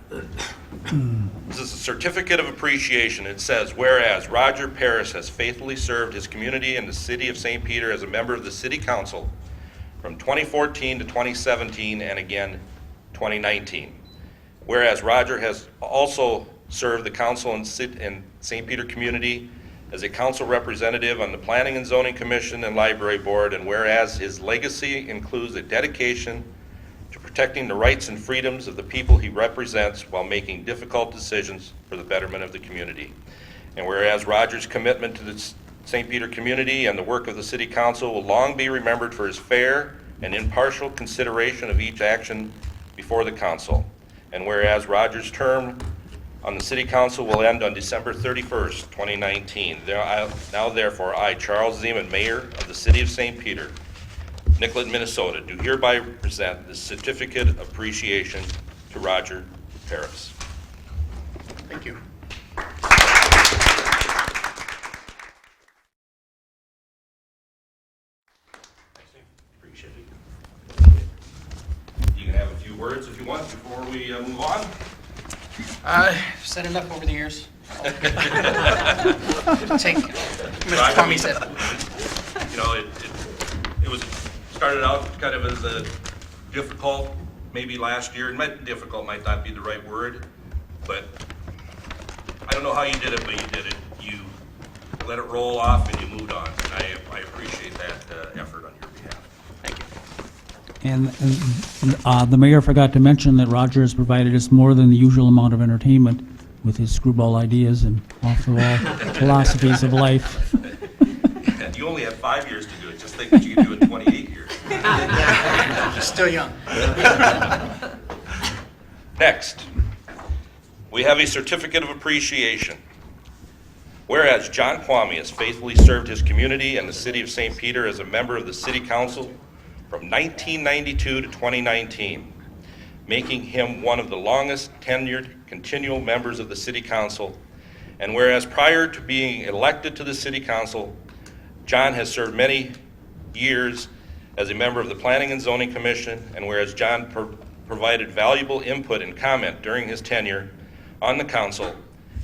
[SPEAKER 1] This is a certificate of appreciation. It says, whereas Roger Paris has faithfully served his community and the city of St. Peter as a member of the City Council from 2014 to 2017 and again 2019. Whereas Roger has also served the council and St. Peter community as a council representative on the Planning and Zoning Commission and Library Board, and whereas his legacy includes a dedication to protecting the rights and freedoms of the people he represents while making difficult decisions for the betterment of the community. And whereas Roger's commitment to the St. Peter community and the work of the City Council will long be remembered for his fair and impartial consideration of each action before the council. And whereas Roger's term on the City Council will end on December 31st, 2019. Now therefore, I, Charles Zeman, Mayor of the City of St. Peter, Nicollet, Minnesota, do hereby present this certificate of appreciation to Roger Paris.
[SPEAKER 13] Thank you.
[SPEAKER 1] Appreciate it. You can have a few words if you want before we move on.
[SPEAKER 13] Said enough over the years. Take, Mr. Kwame said.
[SPEAKER 1] You know, it was started out kind of as a difficult, maybe last year. Difficult might not be the right word, but I don't know how you did it, but you did it. You let it roll off and you moved on. I appreciate that effort on your behalf.
[SPEAKER 13] Thank you.
[SPEAKER 4] And the mayor forgot to mention that Roger has provided us more than the usual amount of entertainment with his screwball ideas and off the wall philosophies of life.
[SPEAKER 1] And you only have 5 years to do it. Just think that you can do it in 28 years.
[SPEAKER 13] You're still young.
[SPEAKER 1] Next, we have a certificate of appreciation. Whereas John Kwame has faithfully served his community and the city of St. Peter as a member of the City Council from 1992 to 2019, making him one of the longest tenured continual members of the City Council. And whereas prior to being elected to the City Council, John has served many years as a member of the Planning and Zoning Commission, and whereas John provided valuable input and comment during his tenure on the council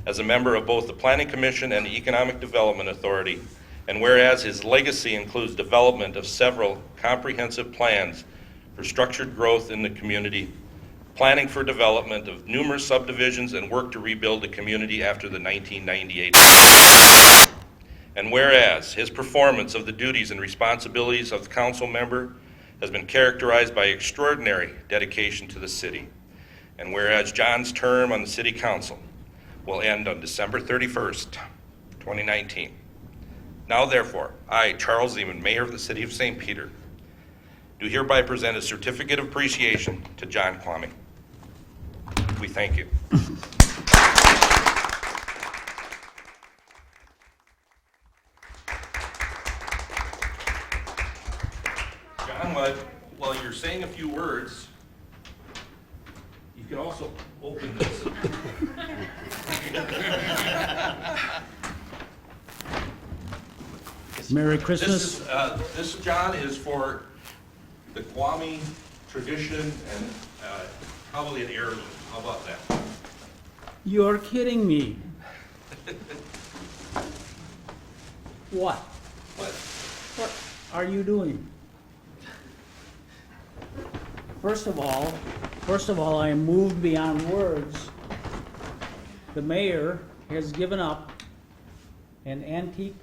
[SPEAKER 1] as a member of both the Planning Commission and the Economic Development Authority, and whereas his legacy includes development of several comprehensive plans for structured growth in the community, planning for development of numerous subdivisions, and work to rebuild the community after the 1998. And whereas his performance of the duties and responsibilities of the council member has been characterized by extraordinary dedication to the city. And whereas John's term on the City Council will end on December 31st, 2019. Now therefore, I, Charles Zeman, Mayor of the City of St. Peter, do hereby present a certificate of appreciation to John Kwame. We thank you. John, while you're saying a few words, you can also open this.
[SPEAKER 4] Merry Christmas.
[SPEAKER 1] This, John, is for the Kwame tradition and probably an heirloom. How about that?
[SPEAKER 4] You're kidding me. What? What are you doing? First of all, I am moved beyond words. The mayor has given up an antique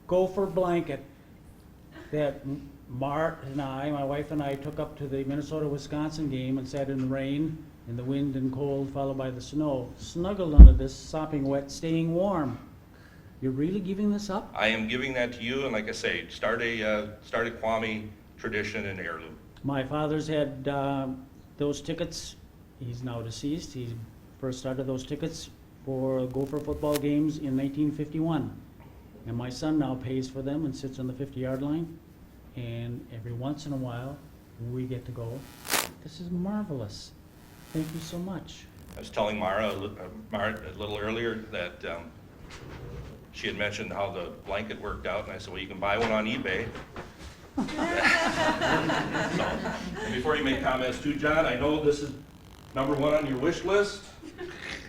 [SPEAKER 4] gopher blanket that Mart and I, my wife and I, took up to the Minnesota-Wisconsin game and sat in the rain, in the wind and cold, followed by the snow, snuggled under this sopping wet, staying warm. You're really giving this up?
[SPEAKER 1] I am giving that to you, and like I say, start a Kwame tradition and heirloom.
[SPEAKER 4] My father's had those tickets. He's now deceased. He first started those tickets for Gopher football games in 1951. And my son now pays for them and sits on the 50-yard line. And every once in a while, we get to go. This is marvelous. Thank you so much.
[SPEAKER 1] I was telling Mara a little earlier that she had mentioned how the blanket worked out, and I said, well, you can buy one on eBay. So, and before you make comments too, John, I know this is number one on your wish list.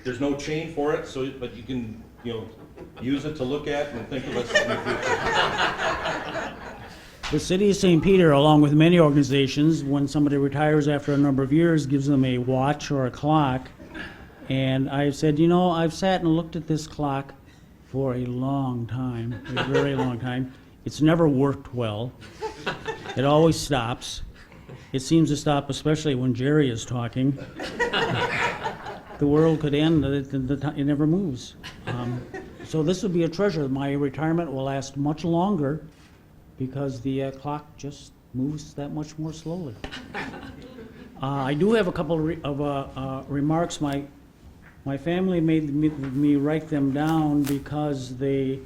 [SPEAKER 1] There's no chain for it, but you can, use it to look at and think of us in the future.
[SPEAKER 4] The City of St. Peter, along with many organizations, when somebody retires after a number of years, gives them a watch or a clock. And I said, I've sat and looked at this clock for a long time, a very long time. It's never worked well. It always stops. It seems to stop especially when Jerry is talking. The world could end, it never moves. So this would be a treasure. My retirement will last much longer because the clock just moves that much more slowly. I do have a couple of remarks. My family made me write them down because they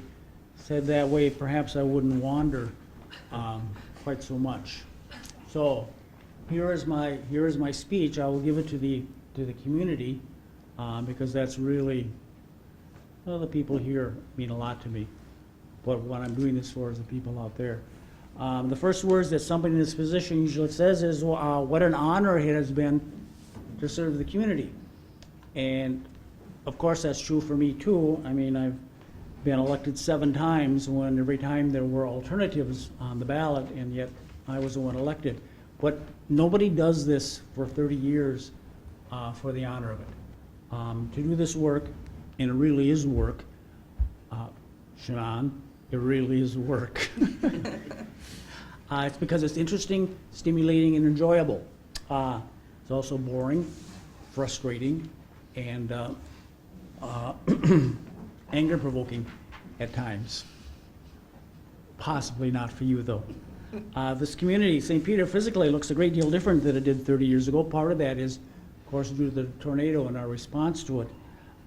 [SPEAKER 4] said that way perhaps I wouldn't wander quite so much. So here is my speech. I will give it to the community because that's really, the people here mean a lot to me. But what I'm doing this for is the people out there. The first words that somebody in this position usually says is, what an honor it has been to serve the community. And of course that's true for me too. I mean, I've been elected 7 times when every time there were alternatives on the ballot, and yet I was the one elected. But nobody does this for 30 years for the honor of it. To do this work, and it really is work, Shannon, it really is work. It's because it's interesting, stimulating, and enjoyable. It's also boring, frustrating, and anger-provoking at times. Possibly not for you, though. This community, St. Peter, physically looks a great deal different than it did 30 years ago. Part of that is, of course, due to the tornado and our response to it.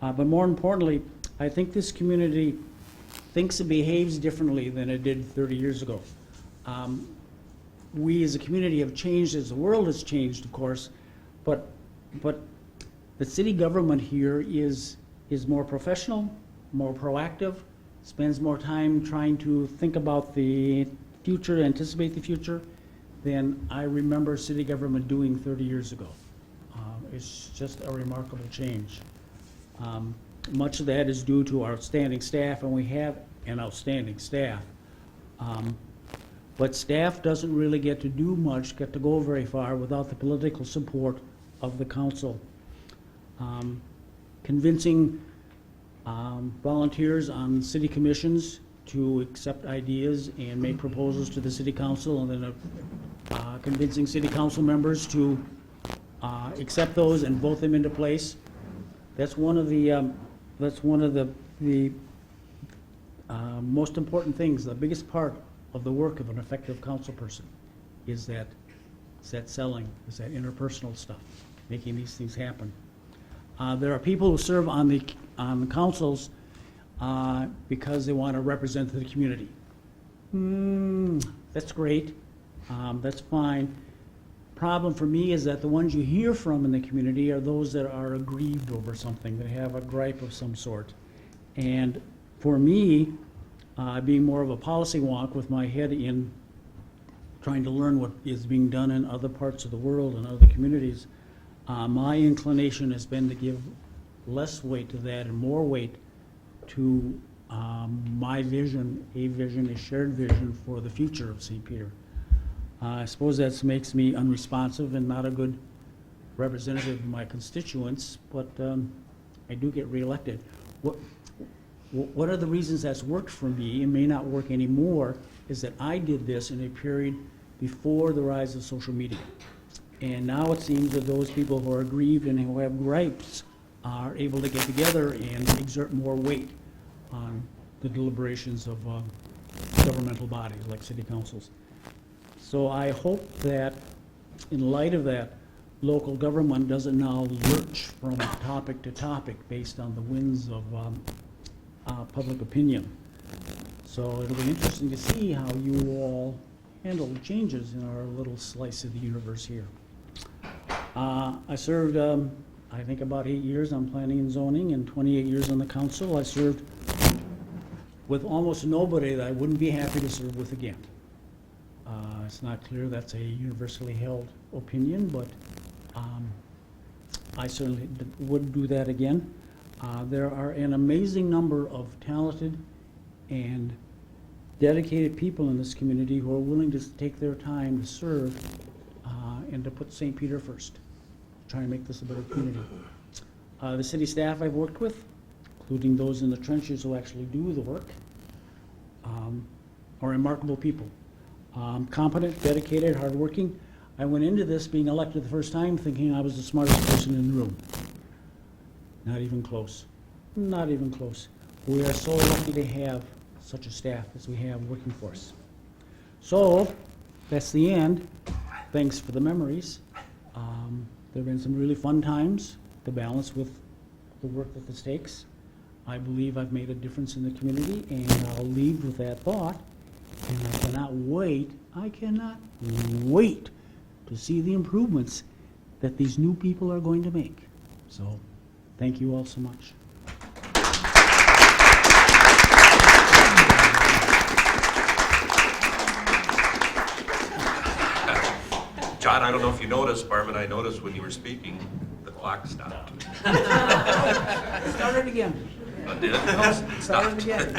[SPEAKER 4] But more importantly, I think this community thinks and behaves differently than it did 30 years ago. We as a community have changed as the world has changed, of course, but the city government here is more professional, more proactive, spends more time trying to think about the future, anticipate the future, than I remember city government doing 30 years ago. It's just a remarkable change. Much of that is due to our outstanding staff, and we have an outstanding staff. But staff doesn't really get to do much, get to go very far without the political support of the council. Convincing volunteers on city commissions to accept ideas and make proposals to the city council, and then convincing city council members to accept those and vote them into place. That's one of the most important things. The biggest part of the work of an effective council person is that selling, is that interpersonal stuff, making these things happen. There are people who serve on the councils because they want to represent the community. That's great. That's fine. Problem for me is that the ones you hear from in the community are those that are aggrieved over something, that have a gripe of some sort. And for me, being more of a policy wonk with my head in trying to learn what is being done in other parts of the world and other communities, my inclination has been to give less weight to that and more weight to my vision, a shared vision for the future of St. Peter. I suppose that makes me unresponsive and not a good representative of my constituents, but I do get reelected. What are the reasons that's worked for me and may not work anymore is that I did this in a period before the rise of social media. And now it seems that those people who are aggrieved and who have gripes are able to get together and exert more weight on the deliberations of governmental bodies like city councils. So I hope that in light of that, local government doesn't now lurch from topic to topic based on the winds of public opinion. So it'll be interesting to see how you all handle the changes in our little slice of the universe here. I served, I think, about 8 years on planning and zoning and 28 years on the council. I served with almost nobody that I wouldn't be happy to serve with again. It's not clear that's a universally held opinion, but I certainly would do that again. There are an amazing number of talented and dedicated people in this community who are willing to take their time to serve and to put St. Peter first, try to make this a better community. The city staff I've worked with, including those in the trenches who actually do the work, are remarkable people. Competent, dedicated, hardworking. I went into this being elected the first time thinking I was the smartest person in the room. Not even close. Not even close. We are so lucky to have such a staff as we have working for us. So, that's the end. Thanks for the memories. There have been some really fun times to balance with the work that this takes. I believe I've made a difference in the community, and I'll leave with that thought. And I cannot wait to see the improvements that these new people are going to make. So, thank you all so much.
[SPEAKER 1] John, I don't know if you noticed, Barb and I noticed when you were speaking, the clock stopped.
[SPEAKER 4] Start it again.
[SPEAKER 1] Did it?
[SPEAKER 4] No, start it again.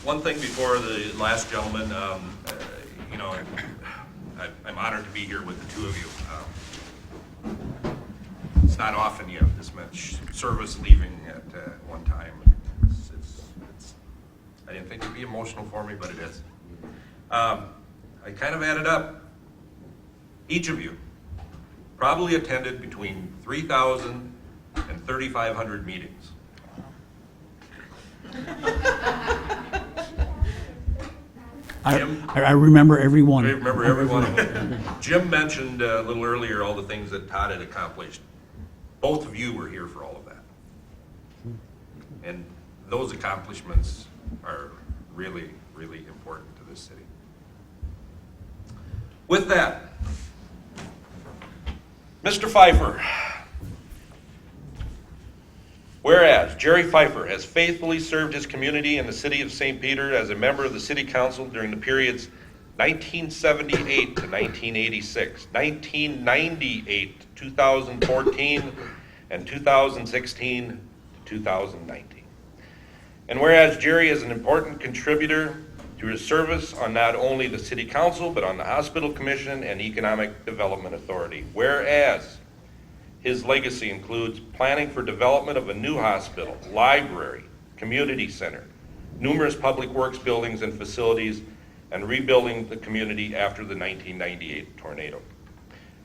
[SPEAKER 1] One thing before the last gentleman, you know, I'm honored to be here with the two of you. It's not often you have this much service leaving at one time. I didn't think it'd be emotional for me, but it is. I kind of added up. Each of you probably attended between 3,000 and 3,500 meetings.
[SPEAKER 4] I remember every one.
[SPEAKER 1] I remember every one of them. Jim mentioned a little earlier all the things that Todd had accomplished. Both of you were here for all of that. And those accomplishments are really, really important to this city. With that, Mr. Pfeiffer. Whereas Jerry Pfeiffer has faithfully served his community and the city of St. Peter as a member of the city council during the periods 1978 to 1986, 1998 to 2014, and 2016 to 2019. And whereas Jerry is an important contributor to his service on not only the city council, but on the hospital commission and economic development authority. Whereas his legacy includes planning for development of a new hospital, library, community center, numerous public works buildings and facilities, and rebuilding the community after the 1998 tornado.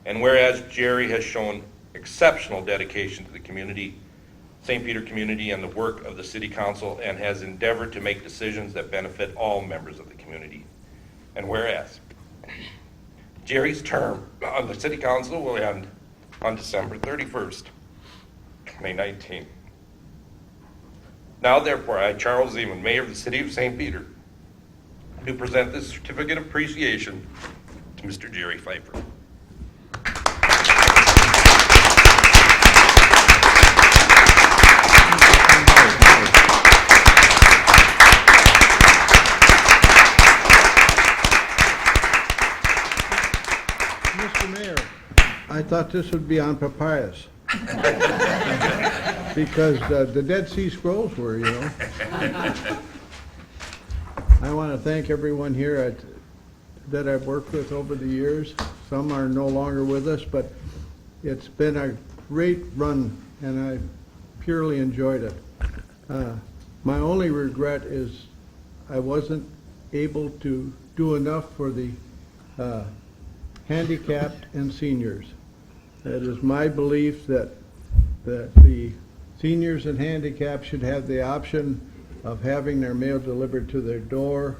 [SPEAKER 1] And whereas Jerry has shown exceptional dedication to the community, St. Peter community, and the work of the city council, and has endeavored to make decisions that benefit all members of the community. And whereas Jerry's term on the city council will end on December 31st, 2019. Now therefore, I, Charles Zeman, Mayor of the City of St. Peter, do present this certificate of appreciation to Mr. Jerry Pfeiffer.
[SPEAKER 2] Mr. Mayor, I thought this would be on papyrus. Because the Dead Sea Scrolls were, you know. I want to thank everyone here that I've worked with over the years. Some are no longer with us, but it's been a great run, and I purely enjoyed it. My only regret is I wasn't able to do enough for the handicapped and seniors. It is my belief that the seniors and handicapped should have the option of having their mail delivered to their door,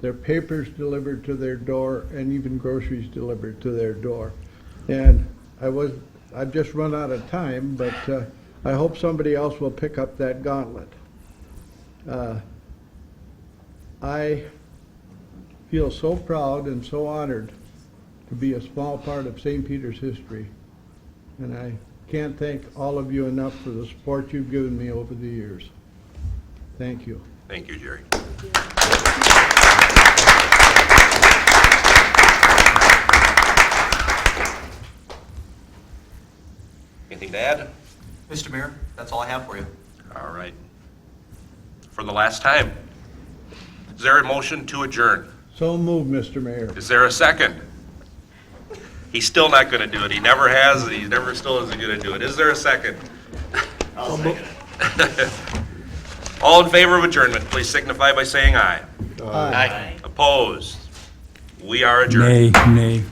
[SPEAKER 2] their papers delivered to their door, and even groceries delivered to their door. And I've just run out of time, but I hope somebody else will pick up that gauntlet. I feel so proud and so honored to be a small part of St. Peter's history. And I can't thank all of you enough for the support you've given me over the years. Thank you.
[SPEAKER 1] Thank you, Jerry. Anything to add?
[SPEAKER 5] Mr. Mayor, that's all I have for you.
[SPEAKER 1] All right. For the last time, is there a motion to adjourn?
[SPEAKER 2] So moved, Mr. Mayor.
[SPEAKER 1] Is there a second? He's still not going to do it. He never has. He never still isn't going to do it. Is there a second?
[SPEAKER 3] I'll second it.
[SPEAKER 1] All in favor of adjournment, please signify by saying aye.
[SPEAKER 3] Aye.
[SPEAKER 1] Opposed? We are adjourned.
[SPEAKER 4] Nay, nay.